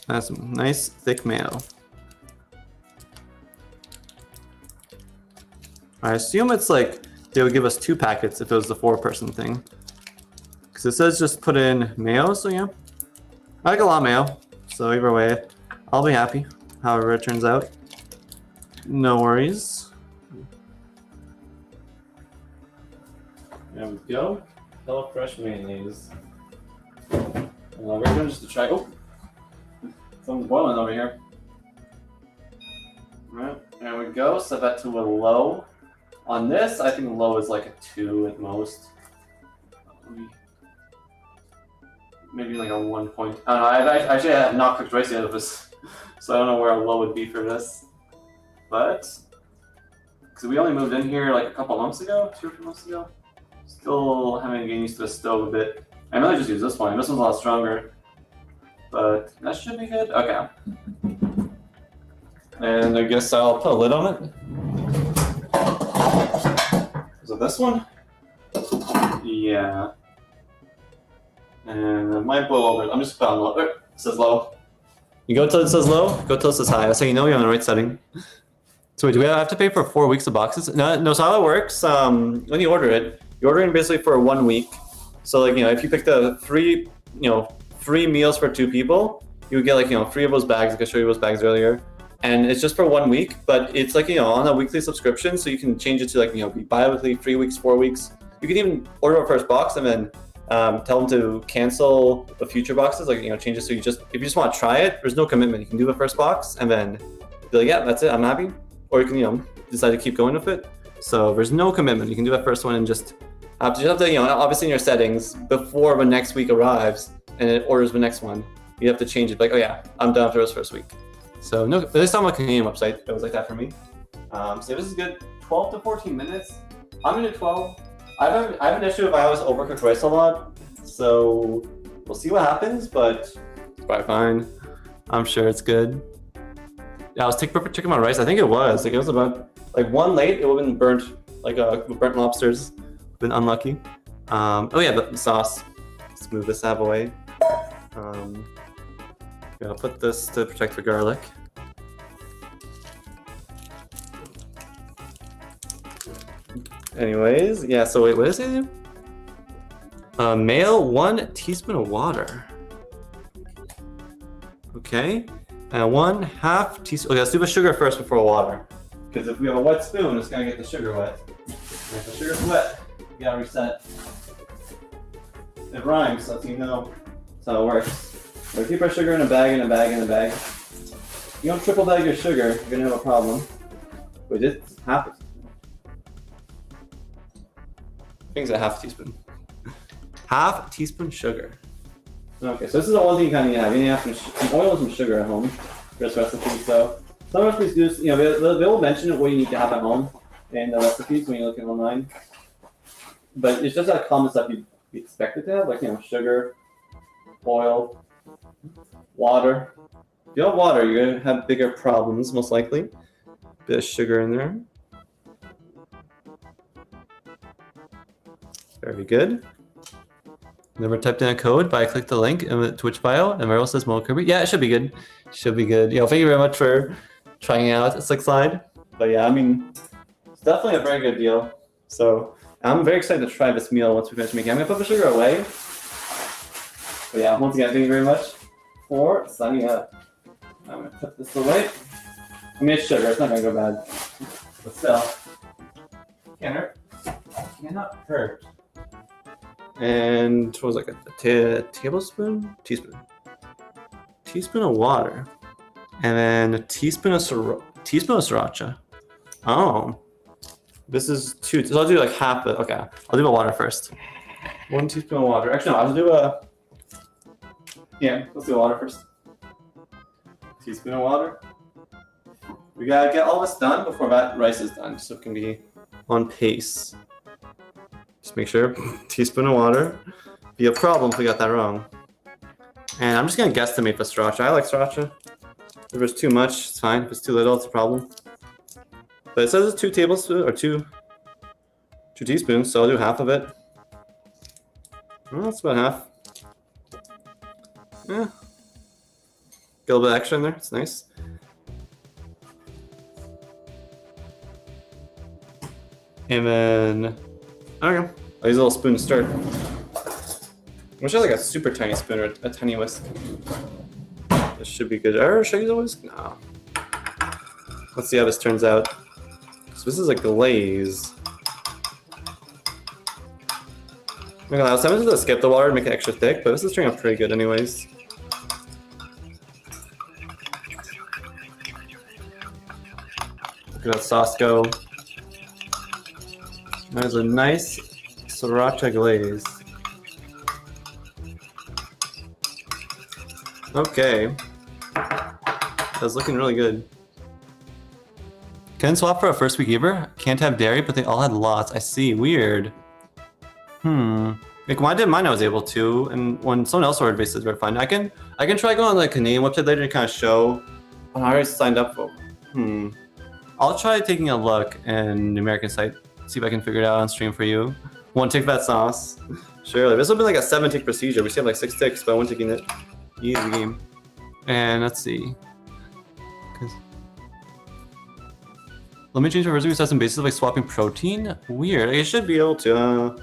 That's some nice thick mayo. I assume it's like they would give us 2 packets if it was the 4-person thing. Because it says just put in mayo, so yeah. I like a lot of mayo, so either way, I'll be happy, however it turns out. No worries. There we go. Hello Fresh mayonnaise. We're going just to try. Oh! Something's boiling over here. Alright, there we go. Set that to a low. On this, I think low is like a 2 at most. maybe like a 1 point. I don't know. I actually have not cooked rice yet of this, so I don't know where a low would be for this. But because we only moved in here like a couple months ago, 2 or 3 months ago, still having to get used to the stove a bit. I really just use this one. This one's a lot stronger, but that should be good. Okay. And I guess I'll put a lid on it. Is it this one? Yeah. And it might blow over. I'm just putting on low. It says low. You go till it says low, go till it says high. That's how you know you're on the right setting. So wait, do we have to pay for 4 weeks of boxes? No, so how it works, when you order it, you're ordering basically for 1 week. So like, if you pick the free meals for 2 people, you would get like, 3 of those bags. I could show you those bags earlier. And it's just for 1 week, but it's like, on a weekly subscription. So you can change it to like, be bi-weekly, 3 weeks, 4 weeks. You can even order a first box and then tell them to cancel the future boxes, like, change it. So if you just want to try it, there's no commitment. You can do the first box and then be like, yeah, that's it, I'm happy. Or you can, decide to keep going with it. So there's no commitment. You can do that first one and just have to, obviously in your settings, before the next week arrives and it orders the next one, you have to change it. Like, oh yeah, I'm done for this first week. So no, at least on my Canadian website, it was like that for me. So this is good. 12 to 14 minutes. I'm gonna do 12. I have an issue if I always overcook rice a lot. So we'll see what happens, but it's probably fine. I'm sure it's good. Yeah, I was checking my rice. I think it was about like 1 late. It would have been burnt, like burnt lobsters. Been unlucky. Oh yeah, the sauce. Let's move this out of the way. I'll put this to protect the garlic. Anyways, yeah. So wait, what is it? Male 1 teaspoon of water. Okay. And 1/2 teaspoon. Okay, let's do the sugar first before water. Because if we have a wet spoon, it's gonna get the sugar wet. And if the sugar's wet, you gotta reset. It rhymes, so you know that's how it works. We keep our sugar in a bag, If you don't triple bag your sugar, you're gonna have a problem. But just half it. I think it's a 1/2 teaspoon. 1/2 teaspoon sugar. Okay, so this is the one thing you kind of need to have. You need to have some oil and some sugar at home for this recipe. So some recipes do, they will mention what you need to have at home in the recipes when you're looking online. But it's just that common stuff you'd be expected to have, like sugar, oil, water. If you have water, you're gonna have bigger problems, most likely. Bit of sugar in there. Very good. Never typed in a code, but I clicked the link in the Twitch bio, and Meryl says Mo Kirby. Yeah, it should be good. Should be good. Thank you very much for trying out Slick Slide. But yeah, I mean, it's definitely a very good deal. So I'm very excited to try this meal once we finish making it. I'm gonna put the sugar away. But yeah, once again, thank you very much for signing up. I'm gonna put this away. I mean, it's sugar, it's not gonna go bad. But still, can't hurt. Cannot hurt. And what was it, like a tablespoon? Teaspoon of water. And then a teaspoon of sriracha. Oh. This is 2, so I'll do like half it. Okay, I'll do the water first. 1 teaspoon of water. Actually, no, I'll do let's do the water first. Teaspoon of water. We gotta get all this done before that rice is done, so it can be on pace. Just make sure, teaspoon of water. Be a problem if we got that wrong. And I'm just gonna guesstimate the sriracha. I like sriracha. If there's too much, it's fine. If it's too little, it's a problem. But it says it's 2 tablespoons, or 2 teaspoons, so I'll do half of it. Well, that's about half. Yeah. Get a little bit extra in there, it's nice. And then, I don't know, I'll use a little spoon to stir. I wish I had like a super tiny spoon or a tiny whisk. This should be good. Or should I use a whisk? No. Let's see how this turns out. So this is a glaze. I'm gonna sometimes just skip the water to make it extra thick, but this is turning out pretty good anyways. Look at that sauce go. There's a nice sriracha glaze. Okay. That's looking really good. Can swap for a first week giver. Can't have dairy, but they all had lots. I see. Weird. Like when I did mine, I was able to, and when someone else ordered bases, very fun. I can try going on the Canadian website later to kind of show what I already signed up for. I'll try taking a look in the American site, see if I can figure it out on stream for you. 1 tick that sauce. Surely. This will be like a 7-tick procedure. We still have like 6 ticks, but I went taking it. Easy game. And let's see. Let me change my recipe to some basis like swapping protein. Weird. I should be able to.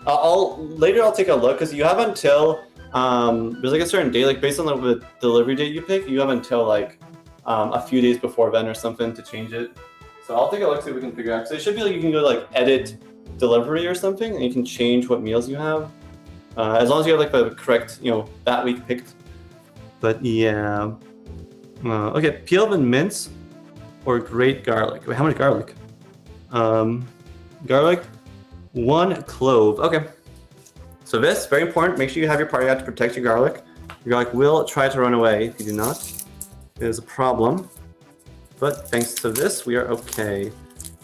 Later I'll take a look because you have until there's like a certain day, like based on the delivery date you pick, you have until like a few days before event or something to change it. So I'll take a look, see if we can figure out. So it should be like you can go to like edit delivery or something, and you can change what meals you have as long as you have like the correct, that week picked. But yeah, okay, peel and mince or grate garlic. Wait, how much garlic? Garlic. 1 clove. Okay. So this, very important. Make sure you have your party out to protect your garlic. Your garlic will try to run away if you do not. It is a problem. But thanks to this, we are okay.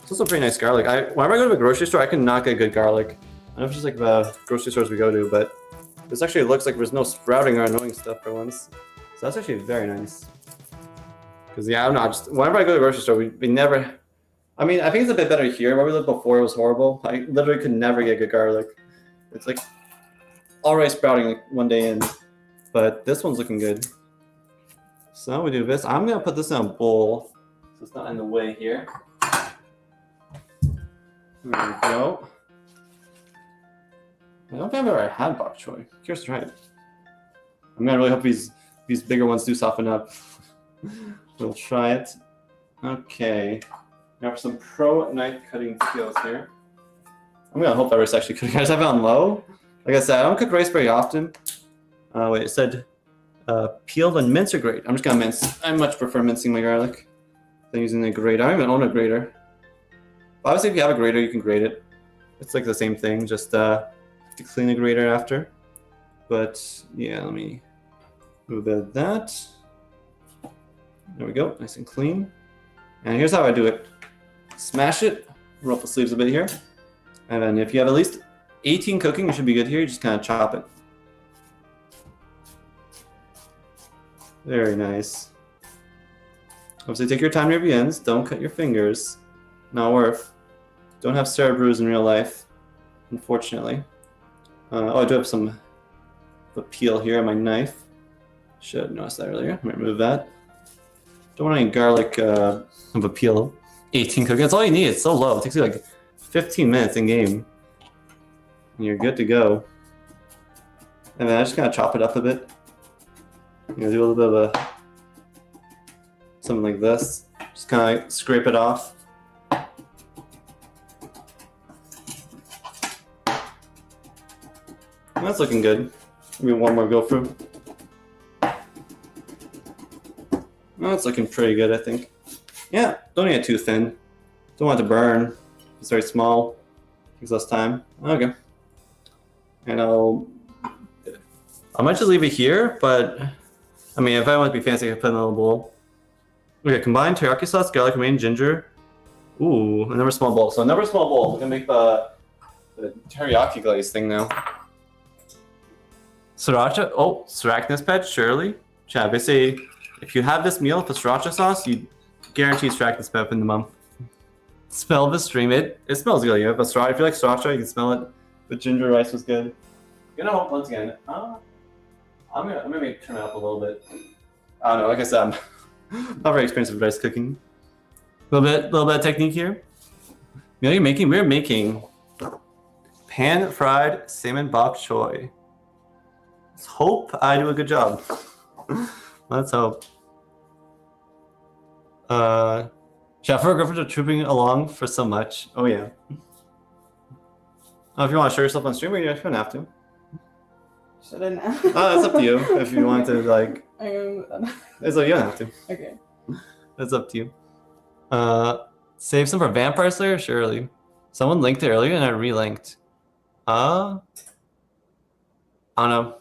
It's also pretty nice garlic. Whenever I go to a grocery store, I cannot get good garlic. I don't know if it's just like the grocery stores we go to, but this actually looks like there's no sprouting or annoying stuff for once. So that's actually very nice. Because yeah, I don't know, just whenever I go to the grocery store, we never... I mean, I think it's a bit better here. Where we lived before, it was horrible. I literally could never get good garlic. It's like already sprouting like one day in. But this one's looking good. So we do this. I'm going to put this in a bowl so it's not in the way here. There we go. I don't think I've ever had bok choy. Curious to try it. I'm going to really hope these bigger ones do soften up. We'll try it. Okay. Now for some pro knife cutting skills here. I'm gonna hope that rice actually cooking. I just have it on low. Like I said, I don't cook rice very often. Wait, it said peeled and mince or grate. I'm just gonna mince. I much prefer mincing my garlic than using a grater. I don't even own a grater. But obviously, if you have a grater, you can grate it. It's like the same thing. Just have to clean the grater after. But yeah, let me move that. There we go, nice and clean. And here's how I do it. Smash it, roll up the sleeves a bit here. And then if you have at least 18 cooking, you should be good here. You just kind of chop it. Very nice. Obviously take your time near the ends. Don't cut your fingers. Not worth. Don't have Sarah brews in real life, unfortunately. I do have some the peel here on my knife. Should have noticed that earlier. I'm gonna remove that. Don't want any garlic of a peel. 18 cooking. That's all you need. It's so low. It takes you like 15 minutes in game. And you're good to go. And then I just kind of chop it up a bit. Do a little bit of something like this. Just kind of scrape it off. And that's looking good. Maybe one more go through. Oh, it's looking pretty good, I think. Yeah, don't need it too thin. Don't want it to burn. It's very small. Takes less time. Okay. And I might just leave it here, but I mean, if I want to be fancy, I can put it in a little bowl. Okay, combine teriyaki sauce, garlic, romaine, ginger. Ooh, another small bowl. So another small bowl. We're gonna make the teriyaki glaze thing now. Sriracha. Oh, Sriracha pet, surely. Chat, they say if you have this meal with the sriracha sauce, you guarantee Sriracha pep in the month. Smell the stream. It smells good. Yeah, but if you like sriracha, you can smell it. The ginger rice was good. Once again, I'm gonna maybe turn it up a little bit. I don't know. Like I said, I'm not very experienced with rice cooking. A little bit of technique here. You know, we're making pan-fried salmon bok choy. Let's hope I do a good job. Let's hope. Chef or girlfriend are trooping along for so much. Oh yeah. If you want to show yourself on stream, you don't have to. Should I now? That's up to you. If you want to, like. It's like you don't have to. Okay. It's up to you. Save some for Vampire Slayer? Surely. Someone linked it earlier and I relinked. I don't know.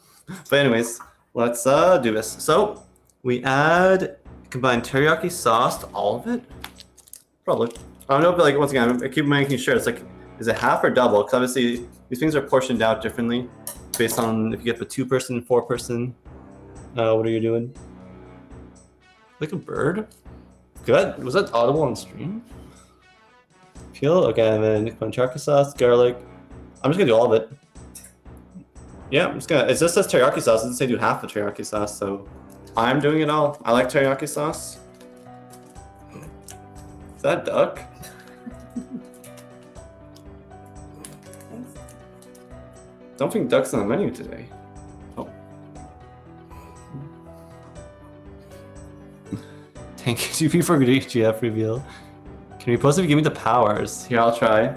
But anyways, let's do this. So we add combined teriyaki sauce to all of it. Probably. I don't know, but like once again, I keep making sure it's like, is it half or double? Because obviously these things are portioned out differently based on if you get the 2-person, 4-person. What are you doing? Like a bird? Good. Was that audible on stream? Peel. Okay, and then combined teriyaki sauce, garlic. I'm just gonna do all of it. Yeah, I'm just gonna. It just says teriyaki sauce. It doesn't say do half the teriyaki sauce, so I'm doing it all. I like teriyaki sauce. Is that a duck? Don't think duck's on the menu today. Oh. Thank you for GF reveal. Can you post if you give me the powers? Here, I'll try.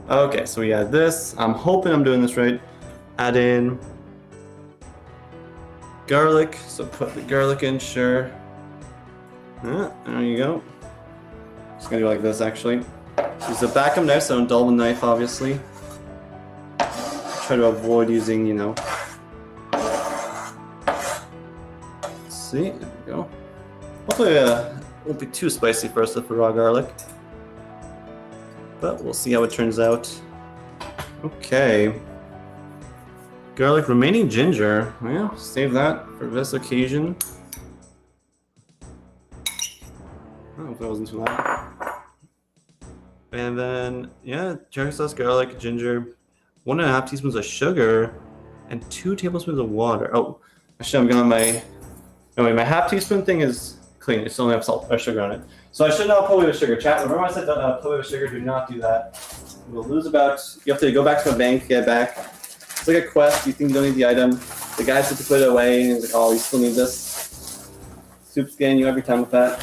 Okay, so we add this. I'm hoping I'm doing this right. Add in garlic. So put the garlic in, sure. There you go. Just gonna do like this actually. Use the back of knife, so don't dull the knife, obviously. Try to avoid using, you know. Let's see, there we go. Hopefully it won't be too spicy for us with the raw garlic. But we'll see how it turns out. Okay. Garlic, remaining ginger. Yeah, save that for this occasion. Oh, that wasn't too loud. And then, yeah, teriyaki sauce, garlic, ginger, 1.5 teaspoons of sugar, and 2 tablespoons of water. Oh, actually, I'm going my. No, wait, my half teaspoon thing is clean. It's only have salt or sugar on it. So I should not put away with sugar. Chat, remember I said put away with sugar? Do not do that. We'll lose about. You have to go back to the bank, get back. It's like a quest. You think you don't need the item. The guy said to put it away, and he's like, "Oh, you still need this." Soup scan you every time with that.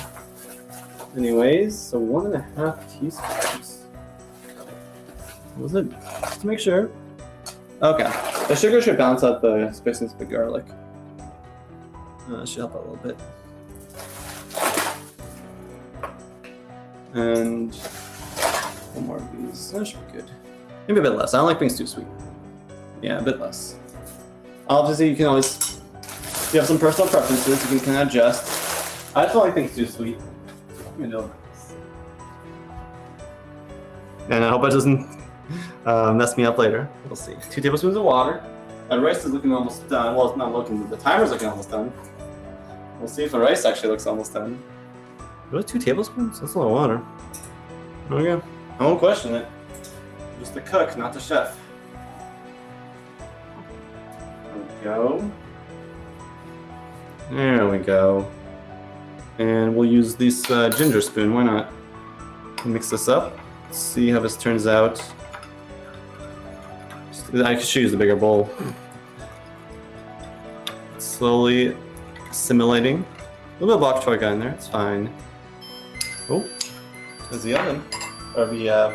Anyways, so 1.5 teaspoons. Was it? Just to make sure. Okay, the sugar should balance out the spiciness of the garlic. Should help out a little bit. And one more of these. That should be good. Maybe a bit less. I don't like things too sweet. Yeah, a bit less. Obviously, you can always. If you have some personal preferences, you can kind of adjust. I just don't like things too sweet. You know. And I hope it doesn't mess me up later. We'll see. 2 tablespoons of water. The rice is looking almost done. Well, it's not looking, but the timer's looking almost done. We'll see if the rice actually looks almost done. Really, 2 tablespoons? That's a lot of water. There we go. I won't question it. Just the cook, not the chef. There we go. There we go. And we'll use this ginger spoon. Why not? Mix this up. Let's see how this turns out. I should use the bigger bowl. Slowly assimilating. A little bit of bok choy got in there. It's fine. Oh, there's the oven. Or the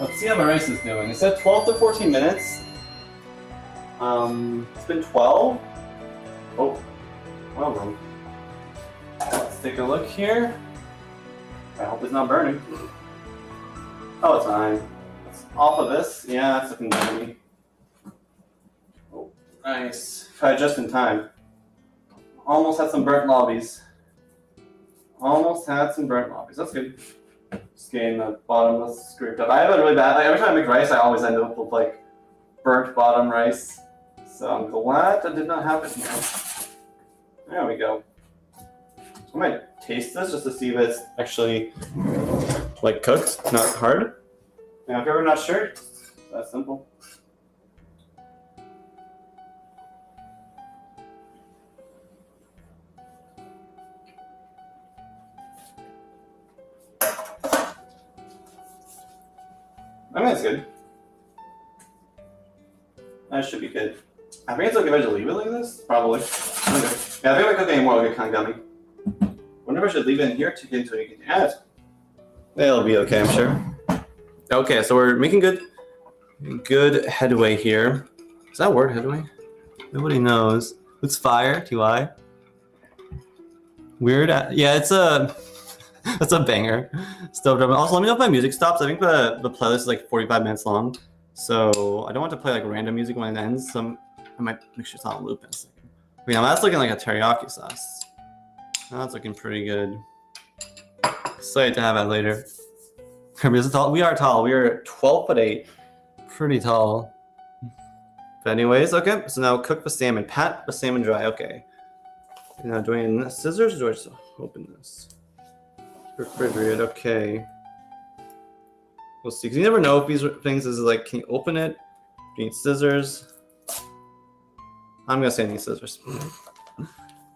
let's see how my rice is doing. It said 12 to 14 minutes. It's been 12. Oh, well then. Let's take a look here. I hope it's not burning. Oh, it's fine. It's off of this. Yeah, that's looking good to me. Oh, nice. Just in time. Almost had some burnt lobbies. Almost had some burnt lobbies. That's good. Just getting the bottom was scraped up. I have it really bad. Like, every time I make rice, I always end up with like burnt bottom rice. So I'm glad that did not happen here. There we go. So I might taste this just to see if it's actually like cooked, not hard. Now, if you're ever not sure, that's simple. I mean, that's good. That should be good. I think it's okay if I just leave it like this? Probably. Okay. Yeah, I think if I cook anymore, it'll get kind of gummy. Wonder if I should leave it in here to get into it. Yeah, it'll be okay, I'm sure. Okay, so we're making good headway here. Is that a word, headway? Nobody knows. What's fire? TY? Weird? Yeah, it's a... That's a banger. Stove drum. Also, let me know if my music stops. I think the playlist is like 45 minutes long, so I don't want to play like random music when it ends. So I might make sure it's not on loop in a second. But yeah, that's looking like a teriyaki sauce. That's looking pretty good. Excited to have that later. We are tall. We are 12'8". Pretty tall. But anyways, okay. So now cook the salmon. Pat the salmon dry. Okay. Now do I need scissors or do I just open this? Refrigerate. Okay. We'll see. Because you never know if these things is like, can you open it? Do you need scissors? I'm gonna say I need scissors.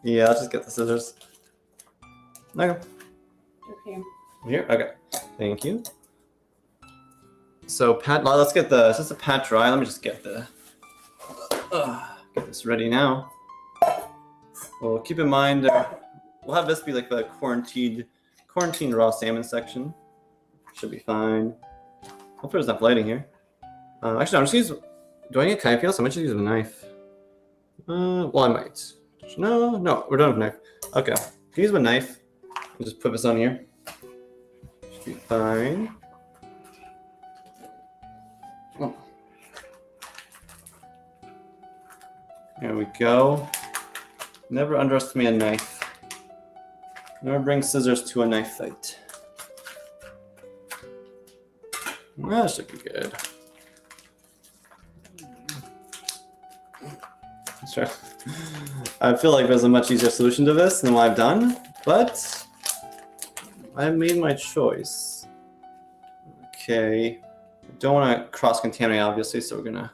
Yeah, I'll just get the scissors. Okay. Okay. Here? Okay. Thank you. So pat, let's get the, since the pat dry, let me just get the, get this ready now. Well, keep in mind, we'll have this be like the quarantined raw salmon section. Should be fine. Hopefully there's enough lighting here. Actually, I'm just gonna use, do I need a knife? I might just use a knife. Well, I might. No, we're done with knife. Okay, use a knife. I'll just put this on here. Should be fine. Oh. There we go. Never underestimate a knife. Never bring scissors to a knife fight. That should be good. Sure. I feel like there's a much easier solution to this than what I've done, but I've made my choice. Okay. I don't want to cross-contaminate, obviously, so we're gonna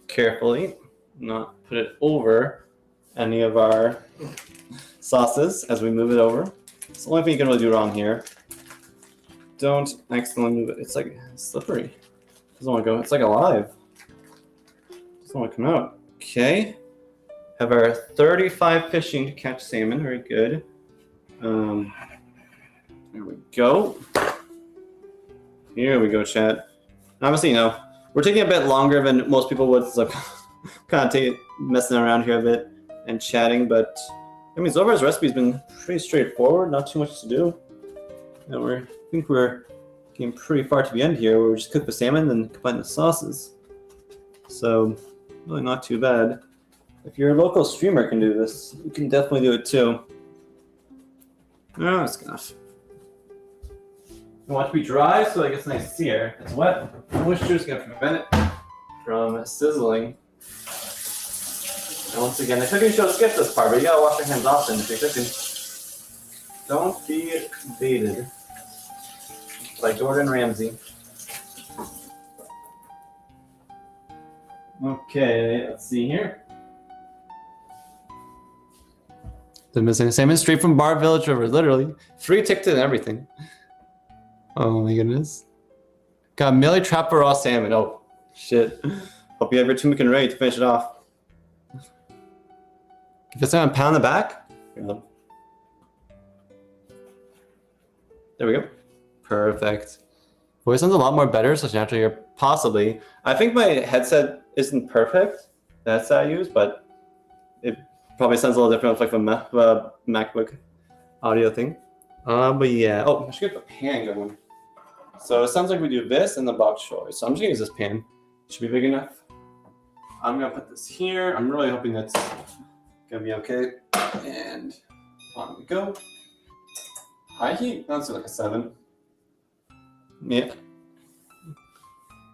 carefully not put it over any of our sauces as we move it over. It's the only thing you can really do wrong here. Don't accidentally move it. It's like slippery. It doesn't want to go. It's like alive. It doesn't want to come out. Okay. Have our 35 fishing to catch salmon. Very good. There we go. Here we go, chat. Obviously, you know, we're taking a bit longer than most people would, so kind of messing around here a bit and chatting, but I mean, so far this recipe's been pretty straightforward, not too much to do. And I think we're getting pretty far to the end here, where we just cook the salmon and combine the sauces. So, really not too bad. If your local streamer can do this, you can definitely do it too. Oh, that's enough. I want it to be dry so it gets nice sear. It's wet. Moisture is going to prevent it from sizzling. And once again, the cooking show skips this part, but you gotta wash your hands often if you're cooking. Don't be baited. Like Gordon Ramsay. Okay, let's see here. The missing salmon straight from Bar Village River, literally. Free ticket and everything. Oh my goodness. Got Millie Trap for raw salmon. Oh, shit. Hope you have your turmeric and ready to finish it off. Give this a pound in the back. There we go. Perfect. Voice sounds a lot more better, so naturally here. Possibly. I think my headset isn't perfect. That's what I use, but it probably sounds a little different with like the MacBook audio thing. But yeah. Oh, I should get the pan going. So it sounds like we do this and the bok choy. So I'm just gonna use this pan. It should be big enough. I'm gonna put this here. I'm really hoping that's gonna be okay. And on we go. High heat. That's like a 7. Yeah.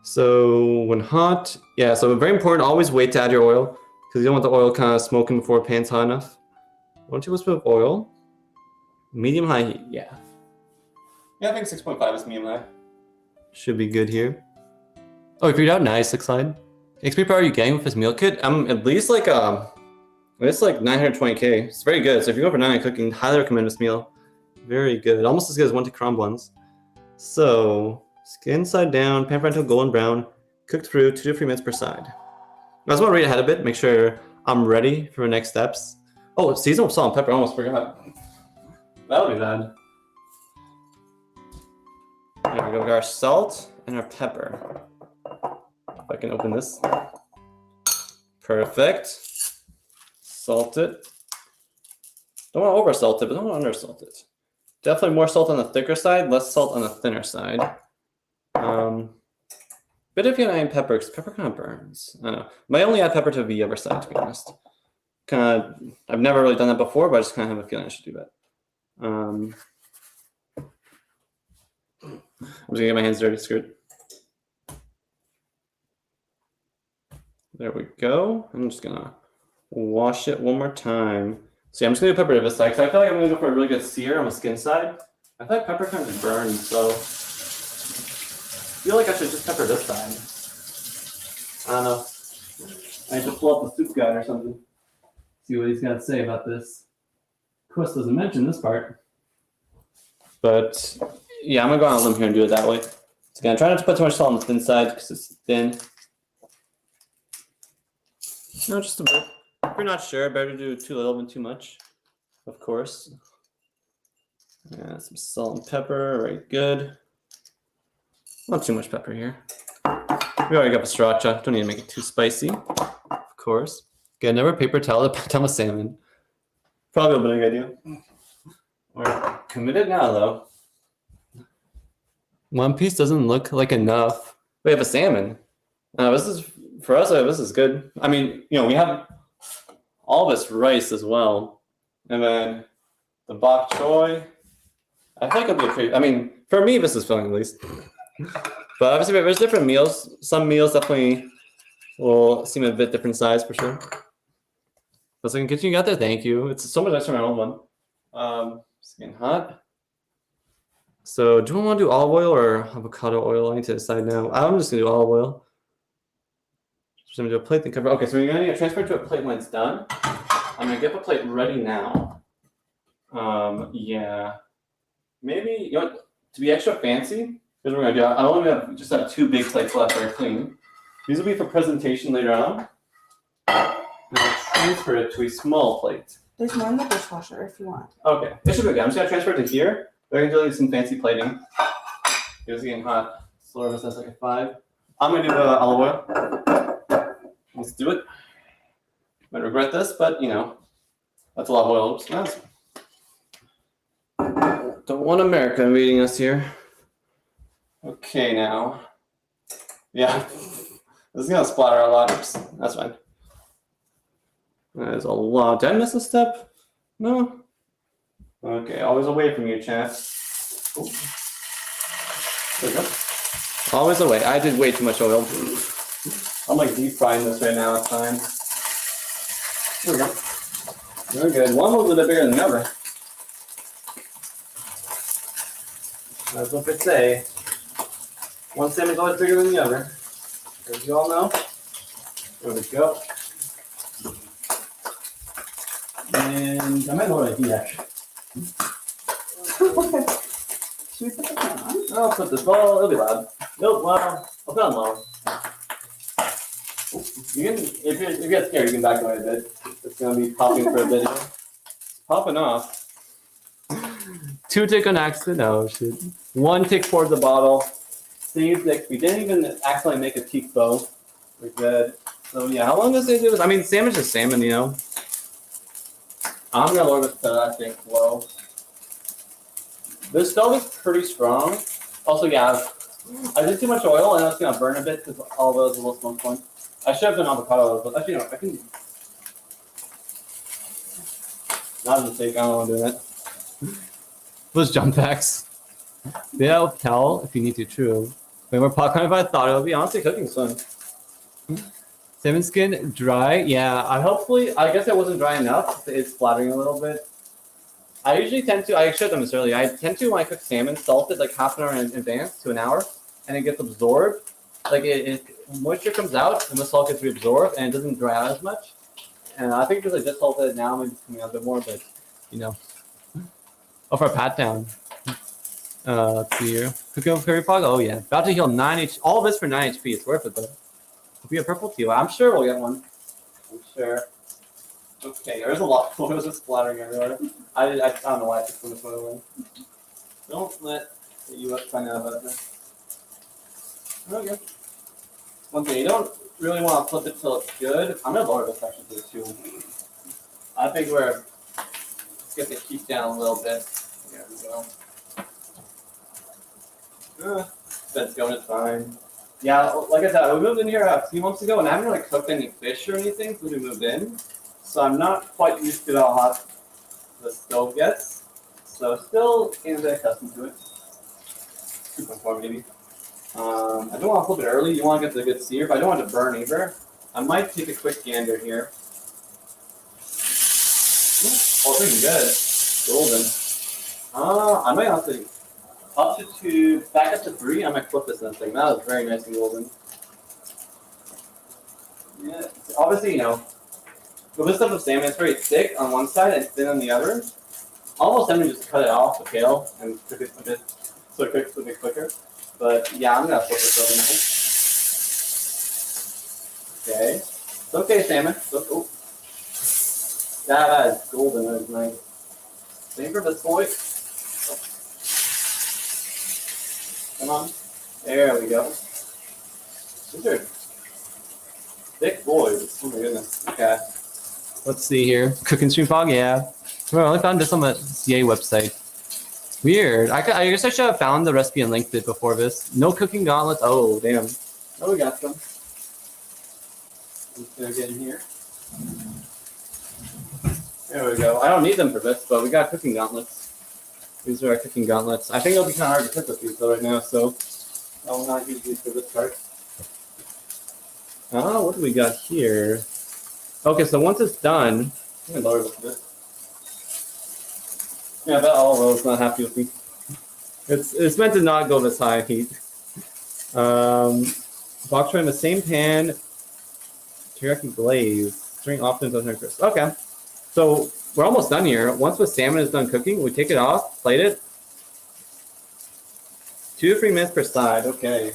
So when hot, yeah. So very important. Always wait to add your oil because you don't want the oil kind of smoking before the pan's hot enough. 1 tablespoon of oil. Medium high heat. Yeah. Yeah, I think 6.5 is medium high. Should be good here. Oh, you figured out nice. 6 side. XP power are you getting with this meal kit? I'm at least like it's like 920k. It's very good. So if you go for 9 cooking, highly recommend this meal. Very good. Almost as good as 1 to crumb ones. So skin side down, pan fried until golden brown, cooked through 2 to 3 minutes per side. I just want to read ahead a bit, make sure I'm ready for the next steps. Oh, season with salt and pepper. I almost forgot. That would be bad. There we go. We got our salt and our pepper. If I can open this. Perfect. Salt it. Don't want to over salt it, but don't want to under salt it. Definitely more salt on the thicker side, less salt on the thinner side. Bit of cayenne pepper, because pepper kind of burns. I don't know. Might only add pepper to the other side, to be honest. I've never really done that before, but I just kind of have a feeling I should do that. I'm just gonna get my hands dirty, screw it. There we go. I'm just gonna wash it one more time. So yeah, I'm just gonna do pepper to this side, because I feel like I'm gonna go for a really good sear on the skin side. I feel like pepper kind of burns, so I feel like I should just pepper this side. I don't know. I need to pull up the soup guide or something. See what he's got to say about this. Of course, doesn't mention this part. But yeah, I'm gonna go on a limb here and do it that way. So again, try not to put too much salt on the thin side because it's thin. No, just a bit. If you're not sure, better to do too little than too much, of course. Yeah, some salt and pepper, very good. Not too much pepper here. We already got the sriracha. Don't need to make it too spicy, of course. Get another paper towel to pat down the salmon. Probably a good idea. We're committed now, though. One piece doesn't look like enough. We have a salmon. This is for us. This is good. I mean, you know, we have all this rice as well, and then the bok choy. I think it'll be a pretty. I mean, for me, this is filling at least. But obviously, there's different meals. Some meals definitely will seem a bit different size for sure. The second kitchen you got there, thank you. It's so much nicer than my old one. It's getting hot. So, do we want to do olive oil or avocado oil? I need to decide now. I'm just gonna do olive oil. So I'm gonna do a plate then cover. Okay, so we're gonna get transferred to a plate when it's done. I'm gonna get the plate ready now. Yeah. Maybe you want to be extra fancy. Here's what we're gonna do. I only just have 2 big plates left that are clean. These will be for presentation later on. And I'll transfer it to a small plate. There's more in the dishwasher if you want. Okay, it should be good. I'm just gonna transfer it to here. We're gonna do some fancy plating. It's getting hot. Slower says like a 5. I'm gonna do olive oil. Let's do it. Might regret this, but you know, that's a lot of oil. Oops, nice. Don't want America invading us here. Okay, now. Yeah, this is gonna splatter a lot. Oops, that's fine. That is a lot. Did I miss a step? No. Okay, always away from you, chat. Ooh. There we go. Always away. I did way too much oil. I'm like deep frying this right now. It's fine. There we go. Very good. One was a bit bigger than the other. That's what they say. One salmon's always bigger than the other. As you all know. There we go. And I might know what I do actually. Should we put the pan on? I'll put this ball. It'll be loud. Nope. Well, I'll put it on low. You can, if you get scared, you can back away a bit. It's gonna be popping for a bit. Popping off. 2 tick on accident. Oh shit. 1 tick towards the bottle. Saved it. We didn't even accidentally make a teak bow. We're good. So yeah, how long does it do this? I mean, salmon's just salmon, you know. I'm gonna lower this to I think low. This stove is pretty strong. Also, yeah, I did too much oil and it's gonna burn a bit because all those little smoke points. I should have done avocado oil, but actually, no, I can. Not a mistake. I don't want to do that. Those jump packs. Yeah, I'll tell if you need to. True. Way more popcorn if I thought it would be. Honestly, cooking's fun. Salmon skin dry. Yeah, I guess it wasn't dry enough. It's splattering a little bit. I usually tend to. I showed them this earlier. I tend to when I cook salmon, salt it like half an hour in advance to an hour, and it gets absorbed. Like moisture comes out and the salt gets reabsorbed and it doesn't dry out as much. And I think because I just salted it now, maybe it's coming out a bit more, but you know. Oh, for a pat down. Let's see here. Cooking with curry fog. Oh yeah, about to heal 9 HP. All of this for 9 HP. It's worth it though. It'll be a purple teal. I'm sure we'll get one. I'm sure. Okay, there's a lot of oil just splattering everywhere. I don't know why I took so much oil in. Don't let the US find out about this. Okay. One thing, you don't really want to flip it till it's good. I'm gonna lower this section to 2. I think let's get the heat down a little bit. There we go. well. That's going, it's fine. Yeah, like I said, we moved in here a few months ago, and I haven't really cooked any fish or anything since we moved in. So I'm not quite used to how hot the stove gets. So still getting a bit accustomed to it. 2.4 maybe. I don't want to flip it early. You want to get the good sear, but I don't want it to burn either. I might take a quick gander here. Oh, pretty good. Golden. I might have to back up to 3. I might flip this thing. That was very nice and golden. Yeah, obviously, you know, with this type of salmon, it's very thick on one side and thin on the other. Almost I'm gonna just cut it off the tail and cook it a bit so it cooks a bit quicker. But yeah, I'm gonna flip this over now. Okay. It's okay, salmon. Oh. That is golden, that is nice. Same for this boy. Come on. There we go. These are thick boys. Oh my goodness. Okay. Let's see here. Cooking stream fog, yeah. Well, I only found this on the CA website. Weird. I guess I should have found the recipe and linked it before this. No cooking gauntlets. Oh, damn. Oh, we got some. I'm just gonna get in here. There we go. I don't need them for this, but we got cooking gauntlets. These are our cooking gauntlets. I think it'll be kind of hard to cook with these though right now, so I will not use these for this part. What do we got here? Okay, so once it's done, I'm gonna lower this a bit. Yeah, I bet all of those not happy with me. It's meant to not go this high heat. Bok Choy in the same pan. Teriyaki glaze. Stirring often doesn't crisp. Okay, so we're almost done here. Once the salmon is done cooking, we take it off, plate it. 2 to 3 minutes per side. Okay.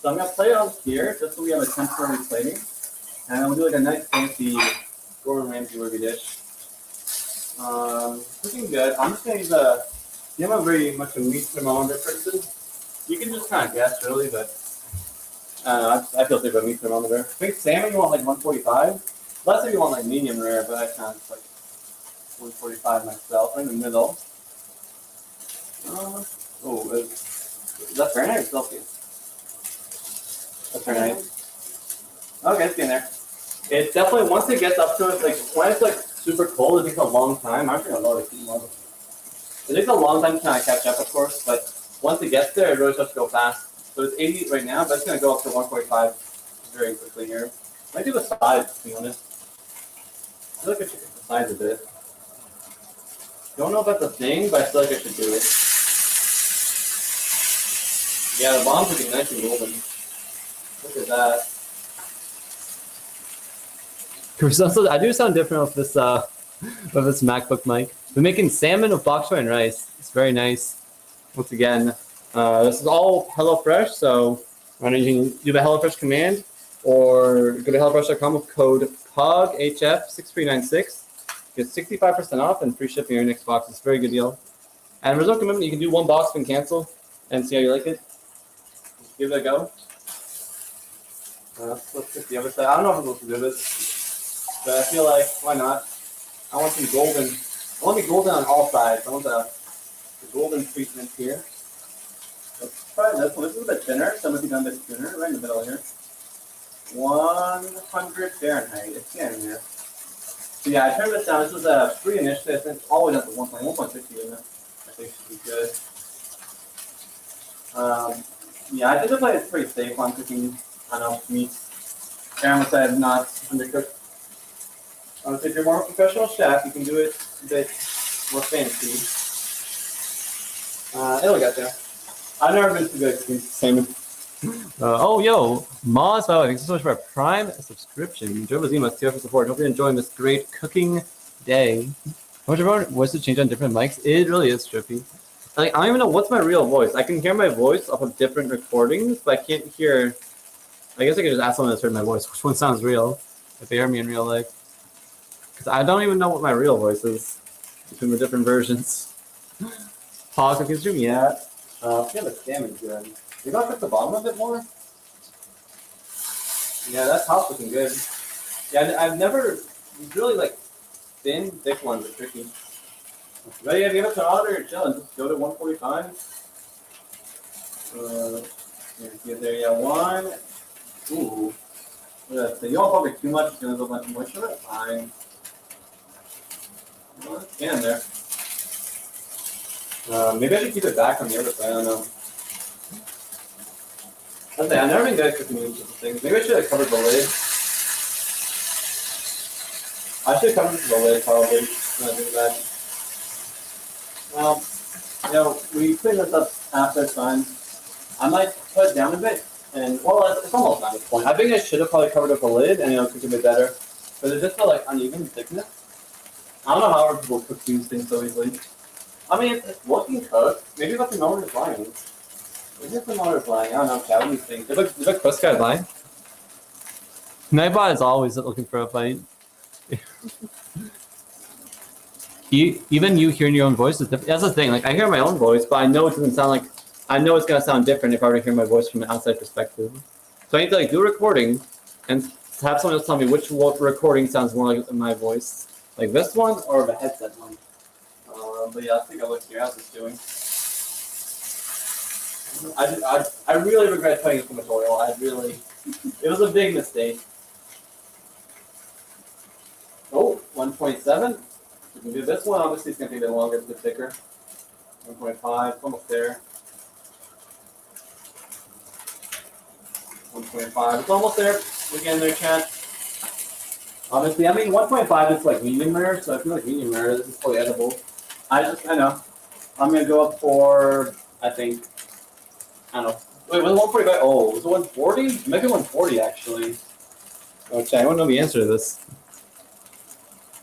So I'm gonna plate it on here just so we have a temporary plating, and we'll do like a nice fancy Gordon Ramsay worthy dish. Looking good. I'm just gonna use a. I'm not very much a meat thermometer person. You can just kind of guess, really, but I don't know. I feel safe with a meat thermometer. I think salmon you want like 145. Less if you want like medium rare, but I kind of like 145 myself, right in the middle. Is that Fahrenheit or Celsius? That's Fahrenheit. Okay, it's getting there. It's definitely once it gets up to it, like when it's like super cold, it takes a long time. I'm actually gonna lower the heat more. It takes a long time to kind of catch up, of course, but once it gets there, it really starts to go fast. So it's 80 right now, but it's gonna go up to 145 very quickly here. Might do the sides, to be honest. I feel like I should get the sides a bit. Don't know if that's a thing, but I feel like I should do it. Yeah, the bomb's looking nice and golden. Look at that. So I do sound different with this MacBook mic. We're making salmon with bok choy and rice. It's very nice. Once again, this is all HelloFresh, so you can do the HelloFresh command or go to HelloFresh.com with code POGHF6396. Get 65% off and free shipping on your next box. It's a very good deal. And reserve commitment, you can do 1 box and cancel and see how you like it. Just give it a go. Let's get the other side. I don't know if I'm supposed to do this, but I feel like, why not? I want some golden. I want to be golden on all sides. I want the golden treatment here. Let's try this one. This is a bit thinner. Some of you done a bit thinner, right in the middle here. 100 Fahrenheit. It's getting there. So yeah, I turned this down. This was a free initially. I think all the way up to 1.50 in there. I think should be good. Yeah, I think this it's pretty safe on cooking. I know meat. Cameron said not undercooked. If you're more of a professional chef, you can do it a bit more fancy. It'll get there. I've never been too good at cooking salmon. Yo, Moz, by the way, thanks so much for a Prime subscription. Joe Bazima, tier for support. Hope you're enjoying this great cooking day. How much everyone voice to change on different mics? It really is trippy. Like, I don't even know what's my real voice. I can hear my voice off of different recordings, but I can't hear. I guess I could just ask someone that's heard my voice which one sounds real if they hear me in real life. Because I don't even know what my real voice is between the different versions. Pause cooking stream, yeah. Yeah, the salmon's good. Maybe I'll cook the bottom a bit more. Yeah, that top's looking good. Yeah, I've never really like thin, thick ones are tricky. Ready to give it to order? You're chilling. Just go to 145. Get there. Yeah, one. Ooh. Yeah, so you don't bump it too much. It's gonna go a bunch of moisture. That's fine. Well, it's in there. Maybe I should keep it back on the other side. I don't know. I've never been good at cooking these things. Maybe I should have covered the lid. I should have covered the lid probably. Not do that. Well, you know, we clean this up after time. I might put it down a bit, and well, it's almost not the point. I think I should have probably covered up the lid and cook a bit better, but it just felt like uneven thickness. I don't know how people cook these things so easily. I mean, it's looking cooked. Maybe that's the motor is lying. Maybe it's the motor is lying. I don't know. What do you think? Did the Quest guy lie? Nightbot is always looking for a fight. Even you hearing your own voice is different. That's the thing. Like I hear my own voice, but I know it doesn't sound like. I know it's gonna sound different if I were to hear my voice from an outside perspective. So I need to like do a recording and have someone else tell me which recording sounds more like my voice, like this one or the headset one. But yeah, I think I look here. How's this doing? I really regret putting so much oil. It was a big mistake. Oh, 1.7. We can do this one. Obviously, it's going to be a bit longer, it's a bit thicker. 1.5, almost there. 1.5, it's almost there. We're getting there, chat. Honestly, I mean, 1.5 is like medium rare, so I feel like medium rare, this is fully edible. I know. I'm going to go up for, I think, I don't know. Wait, was it 145? Oh, was it 140? Maybe 140, actually. Okay, I want to know the answer to this.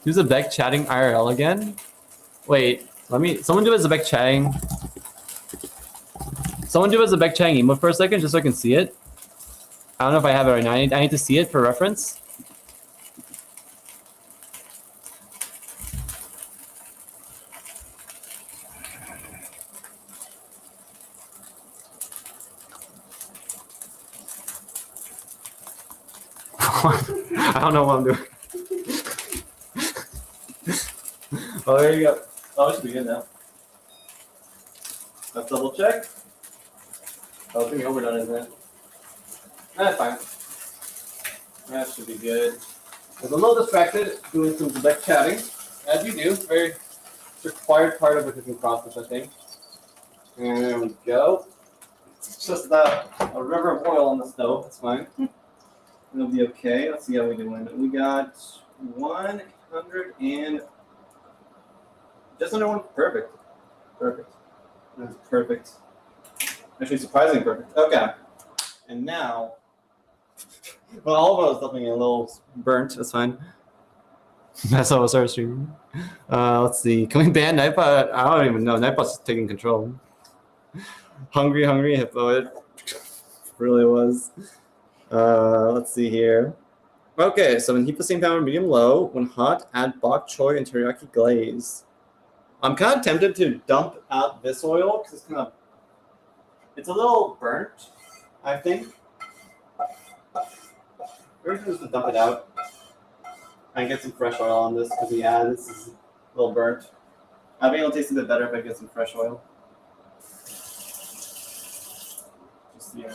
Who's a Beck chatting IRL again? Wait, someone do as a Beck chatting. Someone do as a Beck chatting emote for a second, just so I can see it. I don't know if I have it right now. I need to see it for reference. I don't know what I'm doing. Oh, there you go. Oh, it should be good now. Let's double check. Oh, it's going to be overdone, isn't it? That's fine. That should be good. I was a little distracted doing some Quebec chatting, as you do. Very required part of the cooking process, I think. And there we go. It's just a river of oil on the stove. That's fine. It'll be okay. Let's see how we're doing. We got 100 and just under one. Perfect. Perfect. That's perfect. Actually, surprisingly perfect. Okay. And now, well, all of us definitely a little burnt. That's fine. That's how I started streaming. Let's see. Can we ban Nightbot? I don't even know. Nightbot's taking control. Hungry hippo. It really was. Let's see here. Okay, so when heat the same power medium low, when hot, add bok choy and teriyaki glaze. I'm kind of tempted to dump out this oil because it's a little burnt, I think. We're just to dump it out and get some fresh oil on this because yeah, this is a little burnt. I think it'll taste a bit better if I get some fresh oil. Here.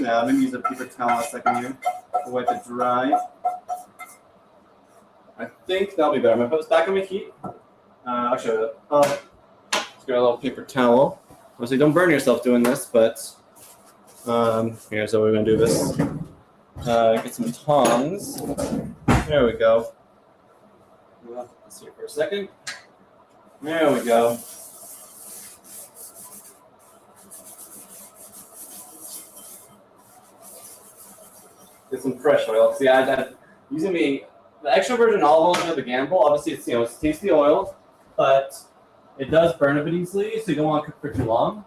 Now, I'm going to use a paper towel a second here to wipe it dry. I think that'll be better. I'm going to put this back on my heat. I'll show you that. Let's get a little paper towel. Obviously, don't burn yourself doing this, but here's how we're going to do this. Get some tongs. There we go. Let's see for a second. There we go. Get some fresh oil. See, using the extra virgin olive oil is the gamble. Obviously, it's tasty oil, but it does burn a bit easily, so you don't want to cook for too long.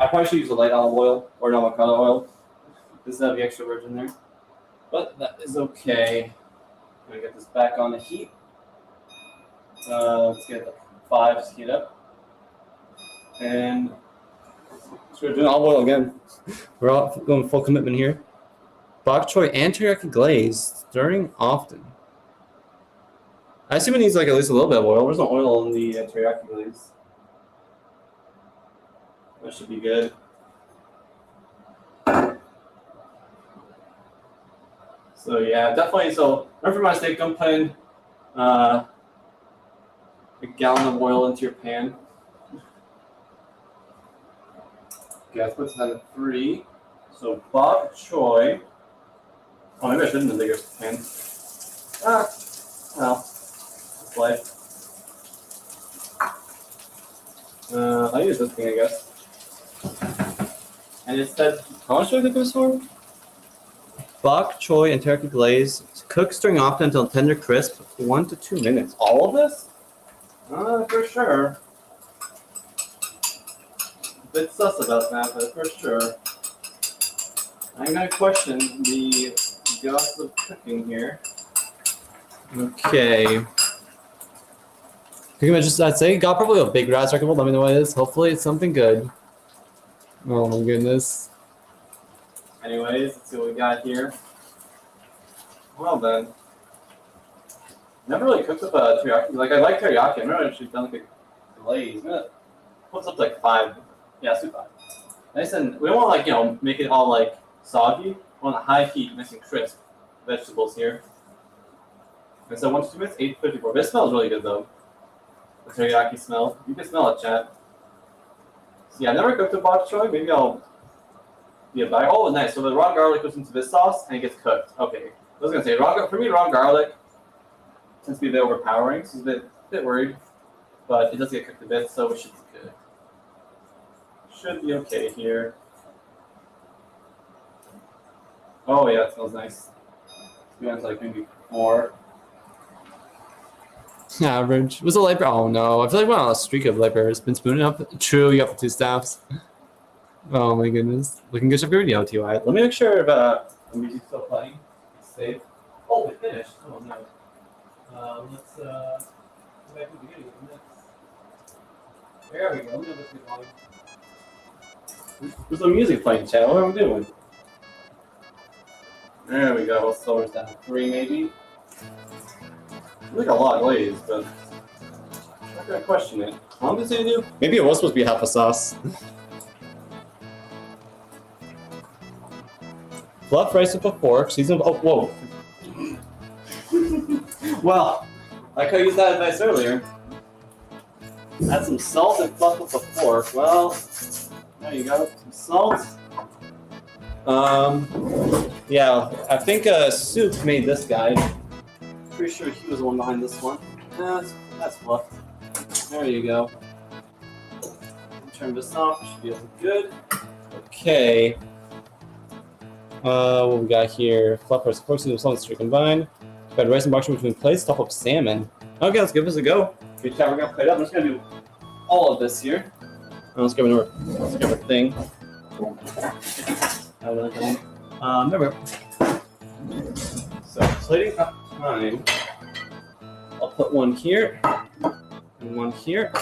I probably should use a light olive oil or an avocado oil. This does have the extra virgin there, but that is okay. I'm gonna get this back on the heat. Let's get the 5 to heat up, and we're doing olive oil again. We're all going full commitment here. Bok choy and teriyaki glaze, stirring often. I assume it needs like at least a little bit of oil. There's no oil in the teriyaki glaze. That should be good. So yeah, definitely. So remember my mistake. Don't put in a gallon of oil into your pan. Okay, let's put that in 3. So Bok Choy. Oh, maybe I should have the bigger pan. Ah, well, it's life. I use this thing, I guess. And it said, how much do I think it was for? Bok choy and teriyaki glaze. Cook stirring often until tender crisp. 1 to 2 minutes. All of this? For sure. A bit sus about that, but for sure. I'm gonna question the gods of cooking here. Okay. I'd say got probably a big rat circle. Let me know what it is. Hopefully it's something good. Oh my goodness. Anyways, let's see what we got here. Well then. Never really cooked with a teriyaki. Like I like teriyaki. I've never actually done like a glaze. What's up to like 5? Yeah, let's do 5. Nice and we don't want to like make it all like soggy. We want a high heat, nice and crisp vegetables here. And so 1 to 2 minutes, 8:54. This smells really good though. The teriyaki smell. You can smell it, chat. So yeah, I never cooked with bok choy. Maybe I'll be a buy. Oh, nice. So the raw garlic goes into this sauce and it gets cooked. Okay. I was gonna say for me, raw garlic tends to be a bit overpowering, so I'm a bit worried. But it does get cooked a bit, so it should be good. Should be okay here. Oh yeah, it smells nice. It's like maybe 4. Average. Was a light bear? Oh no. I feel like we're on a streak of light bears. Been spooning up. True, you got the 2 staffs. Oh my goodness. Looking good for your video, TY. Let me make sure if the music's still playing. It's safe. Oh, it finished. Oh no. Let's go back to the beginning of this. There we go. There's some music playing, chat. What are we doing? There we go. Let's lower it down to 3 maybe. Like a lot of glaze, but I'm not gonna question it. How long did it do? Maybe it was supposed to be half a sauce. Fluff rice with a fork, season. Oh, whoa. Well, I could have used that advice earlier. Add some salt and fluff with a fork. Well, there you go. Some salt. Yeah, I think Soup made this guide. Pretty sure he was the one behind this one. That's fluffed. There you go. Turn this off. Should be looking good. Okay. What we got here? Fluff rice, forks, and salt to combine. Got rice and bok choy between plates. Top up salmon. Okay, let's give this a go. Okay, chat, we're gonna plate up. I'm just gonna do all of this here. Let's give a thing. Remember. So plating up time. I'll put one here and one here.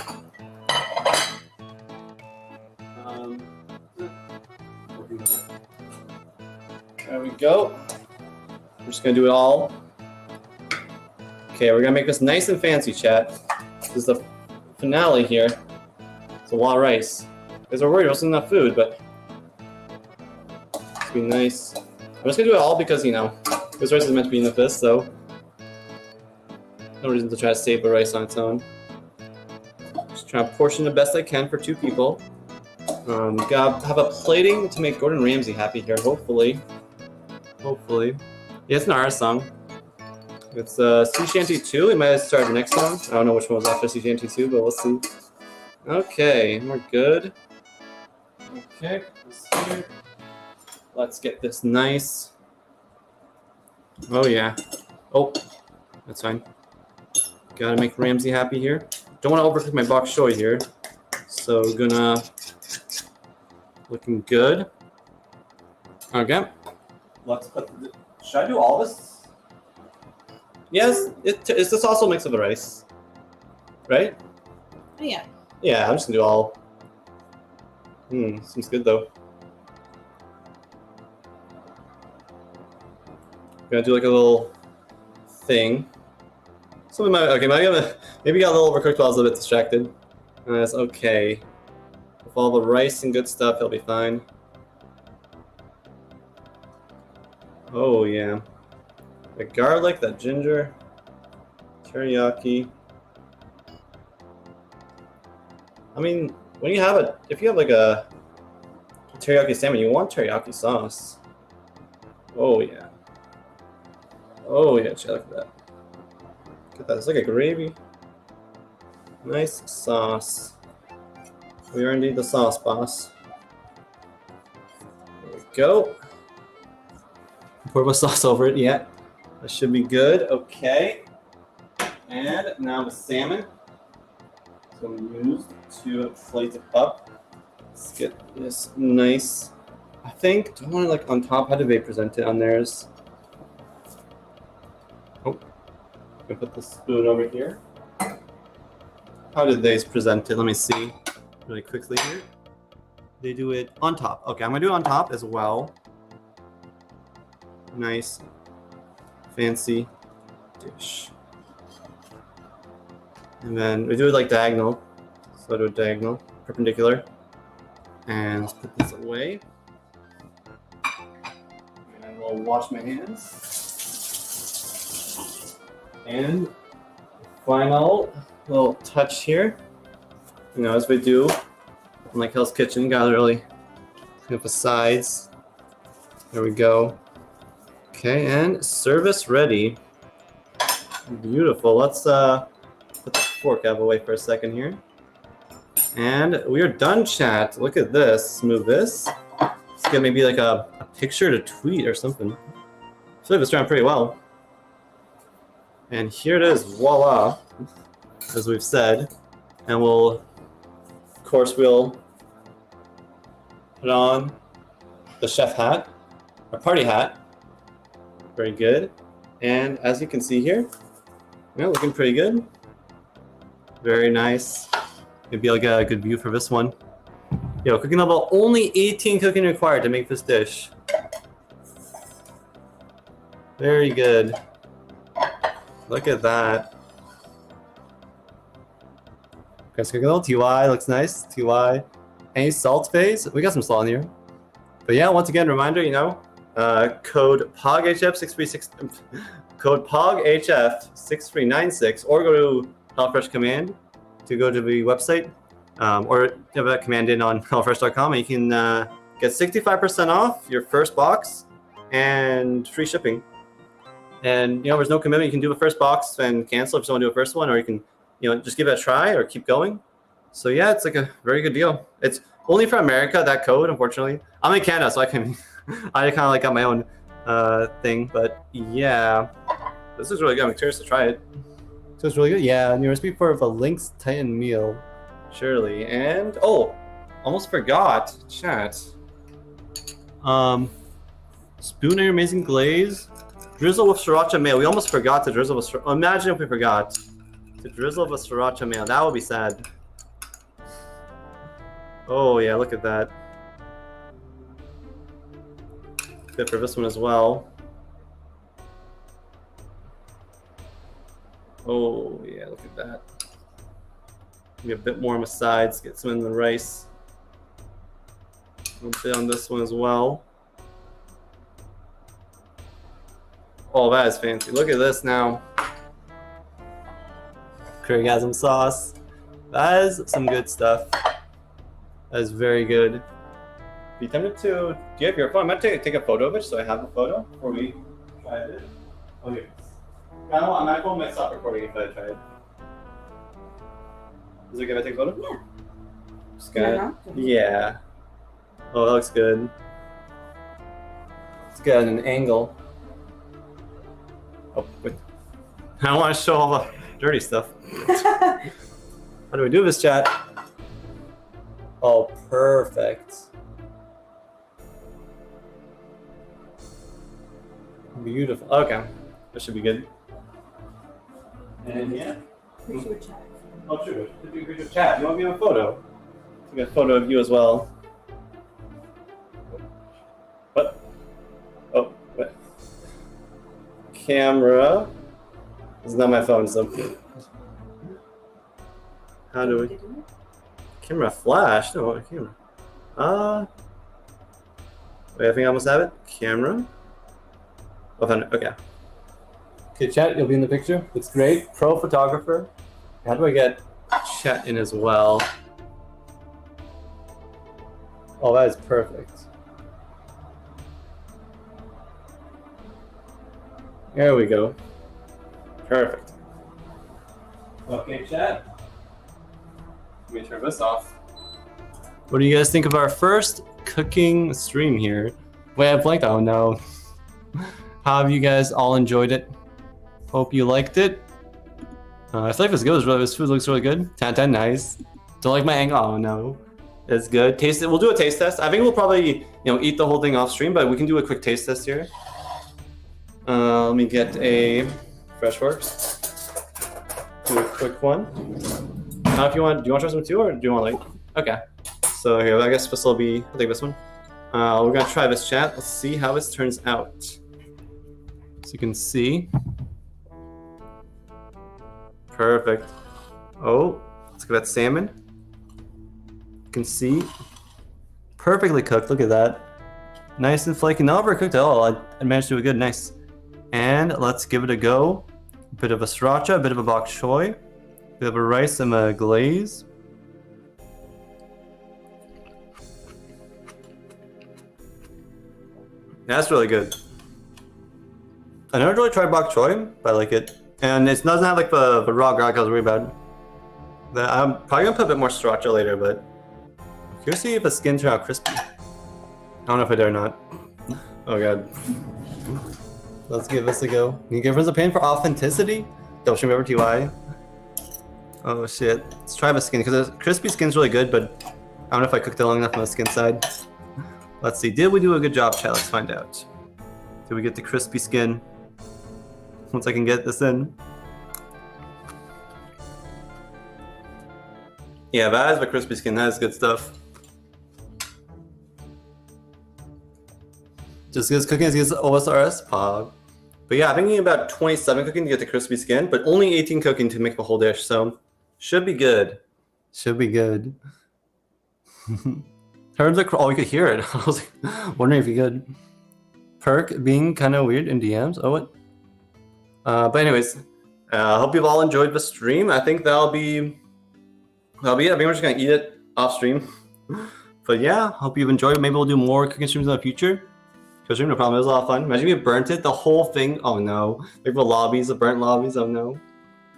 There we go. We're just gonna do it all. Okay, we're gonna make this nice and fancy, chat. This is the finale here. It's a lot of rice. Because we're worried there wasn't enough food, but it's gonna be nice. I'm just gonna do it all because this rice is meant to be in the fist, so no reason to try to save the rice on its own. Just trying to portion the best I can for 2 people. Gotta have a plating to make Gordon Ramsay happy here, hopefully. Hopefully. Yeah, it's an RS song. It's Sea Shanty 2. We might have started the next song. I don't know which one was after Sea Shanty 2, but we'll see. Okay, we're good. Okay, this here. Let's get this nice. Oh yeah. Oh, that's fine. Gotta make Ramsay happy here. Don't want to overcook my bok choy here. So gonna looking good. Okay. Let's put. Should I do all this? Yes. It's this also mix of the rice, right? Yeah. Yeah, I'm just gonna do all. Seems good though. Gonna do like a little thing. Something might, okay, maybe got a little overcooked while I was a bit distracted. That's okay. With all the rice and good stuff, it'll be fine. Oh yeah. The garlic, that ginger, teriyaki. I mean, when you have if you have like a teriyaki salmon, you want teriyaki sauce. Oh yeah. Oh yeah, check that. Look at that, it's like a gravy. Nice sauce. We are indeed the sauce boss. There we go. Pour the sauce over it, yeah. That should be good, okay. And now the salmon. So we used to flake it up. Let's get this nice. I think, do I want to like on top? How do they present it on theirs? Oh, I'm gonna put the spoon over here. How did they present it? Let me see really quickly here. They do it on top. Okay, I'm gonna do it on top as well. Nice, fancy dish. And then we do it like diagonal. So do a diagonal, perpendicular. And let's put this away. And we'll wash my hands. And final little touch here. You know, as we do in like Hell's Kitchen, gotta really clean up the sides. There we go. Okay, and service ready. Beautiful. Let's put the fork out of the way for a second here. And we are done, chat. Look at this. Move this. Let's get maybe like a picture to tweet or something. I feel like it's turned out pretty well. And here it is. Voila. As we've said. And we'll, of course, we'll put on the chef hat, our party hat. Very good. And as you can see here, yeah, looking pretty good. Very nice. Maybe I'll get a good view for this one. Yo, cooking level, only 18 cooking required to make this dish. Very good. Look at that. Guys, cooking level, TY, looks nice, TY. Any salt phase? We got some salt in here. But yeah, once again, reminder, you know, code POGHF636, code POGHF6396, or go to HelloFresh Command to go to the website, or have a command in on HelloFresh.com, and you can get 65% off your first box and free shipping. And you know, there's no commitment. You can do the first box and cancel if you want to do a first one, or you can, you know, just give it a try or keep going. So yeah, it's like a very good deal. It's only for America, that code, unfortunately. I'm in Canada, so I can I kind of like got my own thing, but yeah, this is really good. I'm curious to try it. So it's really good. Yeah, new recipe for the Lynx Titan meal, surely. And oh, almost forgot, chat. Spoon in your amazing glaze, drizzle with sriracha mayo. We almost forgot to drizzle with. Imagine if we forgot to drizzle with sriracha mayo. That would be sad. Oh yeah, look at that. Good for this one as well. Oh yeah, look at that. Maybe a bit more on the sides, get some in the rice. A bit on this one as well. Oh, that is fancy. Look at this now. Currygasm sauce. That is some good stuff. That is very good. Be tempted to. Do you have your phone? I'm gonna take a photo of it so I have a photo before we try it. Oh, here. I don't want my phone might stop recording if I try it. Is it good if I take a photo? Yeah. Just gonna, yeah. Oh, that looks good. Let's get an angle. Oh, wait. I don't want to show all the dirty stuff. How do we do this, chat? Oh, perfect. Beautiful. Okay, that should be good. And yeah. Appreciate chat. Oh, sure. Did you agree to chat? You want to be on a photo? We got a photo of you as well. What? Oh, what? Camera. This is not my phone, so. How do we? Camera flash? No, camera. Wait, I think I almost have it. Camera. Oh, found it. Okay. Okay, chat, you'll be in the picture. It's great. Pro photographer. How do I get chat in as well? Oh, that is perfect. There we go. Perfect. Okay, chat. Let me turn this off. What do you guys think of our first cooking stream here? Wait, I blanked. Oh no. How have you guys all enjoyed it? Hope you liked it. I feel like this goes really. This food looks really good. 10/10, nice. Don't like my angle. Oh no, it's good. Taste it. We'll do a taste test. I think we'll probably eat the whole thing off stream, but we can do a quick taste test here. Let me get a fresh fork. Do a quick one. If you want, do you want to try some too, or do you want like? Okay. So here, I guess this will be. I'll take this one. We're gonna try this, chat. Let's see how this turns out. So you can see. Perfect. Oh, let's get that salmon. You can see. Perfectly cooked. Look at that. Nice and flaky. Not overcooked at all. I managed to do it good. Nice. And let's give it a go. A bit of a sriracha, a bit of a bok choy, a bit of a rice and a glaze. That's really good. I never really tried bok choy, but I like it. And it doesn't have like the raw garlic I was worried about. I'm probably gonna put a bit more sriracha later, but I'm curious to see if the skin turns out crispy. I don't know if I dare or not. Oh god. Let's give this a go. Can you give us a pain for authenticity? Don't remember TY. Oh shit. Let's try the skin, because the crispy skin's really good, but I don't know if I cooked it long enough on the skin side. Let's see. Did we do a good job, chat? Let's find out. Did we get the crispy skin? Once I can get this in. Yeah, that is the crispy skin. That is good stuff. Just because cooking is OSRS Pog. But yeah, I'm thinking about 27 cooking to get the crispy skin, but only 18 cooking to make the whole dish, so should be good. Should be good. Heard the oh, you could hear it. I was like, wondering if you could. Perk being kind of weird in DMs. Oh, what? But anyways, I hope you've all enjoyed the stream. I think that'll be it. I think we're just gonna eat it off stream. But yeah, hope you've enjoyed. Maybe we'll do more cooking streams in the future. Because no problem, it was a lot of fun. Imagine if you burnt it, the whole thing. Oh no. Like the lobbies, the burnt lobbies. Oh no.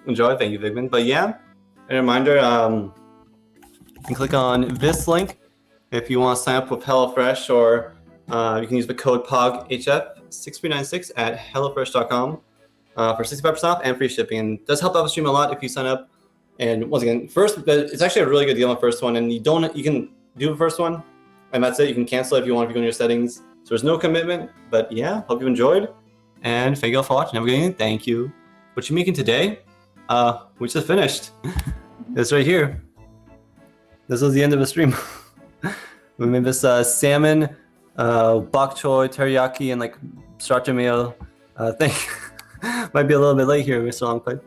Enjoy. Thank you, Vigman. But yeah, a reminder, you can click on this link if you want to sign up with HelloFresh, or you can use the code POGHF6396 at HelloFresh.com for 65% off and free shipping. And it does help out the stream a lot if you sign up. And once again, first, it's actually a really good deal on the first one, and you can do the first one, and that's it. You can cancel it if you want, if you go in your settings. So there's no commitment, but yeah, hope you enjoyed. And thank you all for watching. Have a good evening. Thank you. What you making today? We just finished. It's right here. This was the end of the stream. We made this salmon, bok choy, teriyaki, and like sriracha mayo thing. Might be a little bit late here, Mr. Longpipe.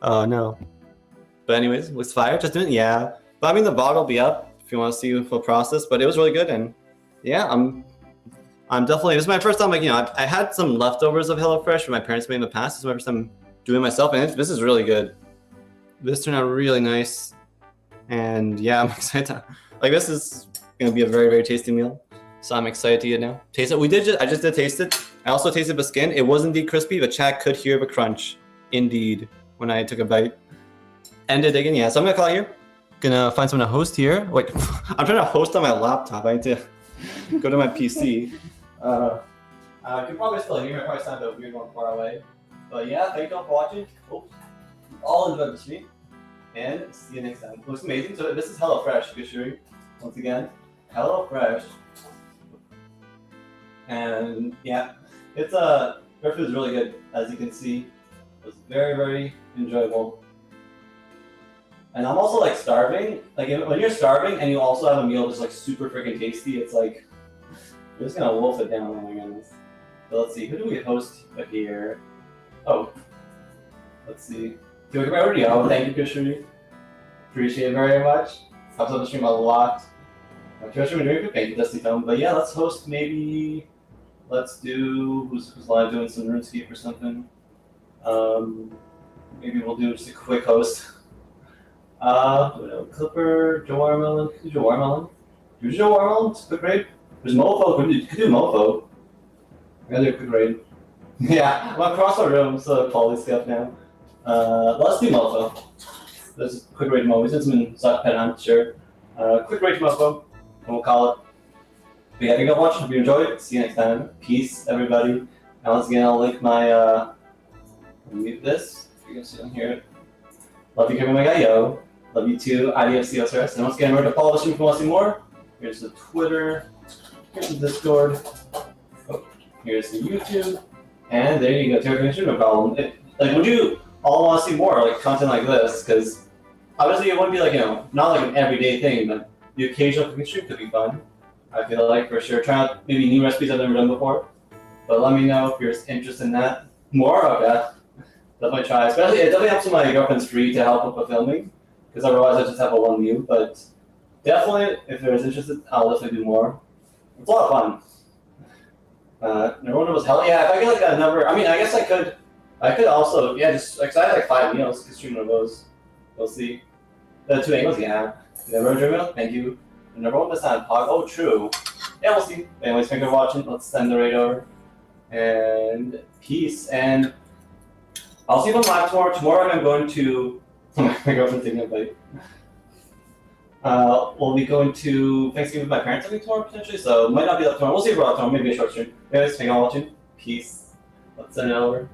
Oh no. But anyways, was fire just doing it? Yeah. But I mean, the VOD will be up if you want to see the full process. But it was really good, and yeah, I'm definitely. This is my first time. Like, you know, I had some leftovers of HelloFresh from my parents made in the past. This is my first time doing it myself, and this is really good. This turned out really nice, and yeah, I'm excited. Like, this is gonna be a very, very tasty meal. So I'm excited to eat it now. Taste it. I just did taste it. I also tasted the skin. It was indeed crispy, but chat could hear the crunch, indeed, when I took a bite. Ended again, yeah. So I'm gonna call it here. Gonna find someone to host here. Wait, I'm trying to host on my laptop. I need to go to my PC. You can probably still hear me. I probably sound a weird one far away. But yeah, thank you all for watching. Oops. All enjoyed the stream. And see you next time. It looks amazing. So this is HelloFresh, Gishuri. Once again, HelloFresh. And yeah, it's their food is really good, as you can see. It was very, very enjoyable. And I'm also like starving. Like when you're starving and you also have a meal that's like super freaking tasty, it's like you're just gonna wolf it down. Oh my goodness. So let's see, who do we host here? Oh, Let's see. Do it already. Oh, thank you, Kushri. Appreciate it very much. Helps out the stream a lot. Kushri, we're doing good. Thank you, Dusty Film. But yeah, let's host maybe. Let's do who's live doing some RuneScape or something. Maybe we'll do just a quick host. Clipper, Joe Watermelon. Could do Joe Watermelon. Do Joe Watermelon. It's a quick raid. There's Mofo. Could do Mofo. I'm gonna do a quick raid. Yeah, I'm across the room, so quality stuff now. Let's do Mofo. There's a quick raid Mofo. Since I'm in Pen, I'm sure. Quick raid Mofo, and we'll call it. But yeah, thank you for watching. Hope you enjoyed. See you next time. Peace, everybody. And once again, I'll link my. Mute this. You guys don't hear it. Love you, Kevin, my guy, yo. Love you too, IDFC OSRS. And once again, remember to follow the stream if you want to see more. Here's the Twitter. Here's the Discord. Oh, here's the YouTube. And there you go. Teriyaki, no problem. Would you all want to see more like content like this? Because obviously it wouldn't be like, not like an everyday thing, but the occasional cooking stream could be fun. I feel like for sure. Try out maybe new recipes I've never done before. But let me know if you're interested in that. More of that. Definitely try. Especially, it definitely helps when my girlfriend's free to help with the filming. Because otherwise I just have a one view. But definitely, if there's interested, I'll definitely do more. It's a lot of fun. Number one was hell yeah. If I get like a number, I mean, I guess I could also, yeah, just, because I had like 5 meals, could stream one of those. We'll see. The 2 angles, yeah. Number one meal, thank you. The number one was on Pog. Oh, true. Yeah, we'll see. Anyways, thank you for watching. Let's send the raid over. And peace. And I'll see you on live tomorrow. Tomorrow I'm going to. My girlfriend's taking a bite. We'll be going to Thanksgiving with my parents, I think, tomorrow potentially. So might not be up tomorrow. We'll see about tomorrow. Maybe a short stream. Anyways, thank you all for watching. Peace. Let's send it over.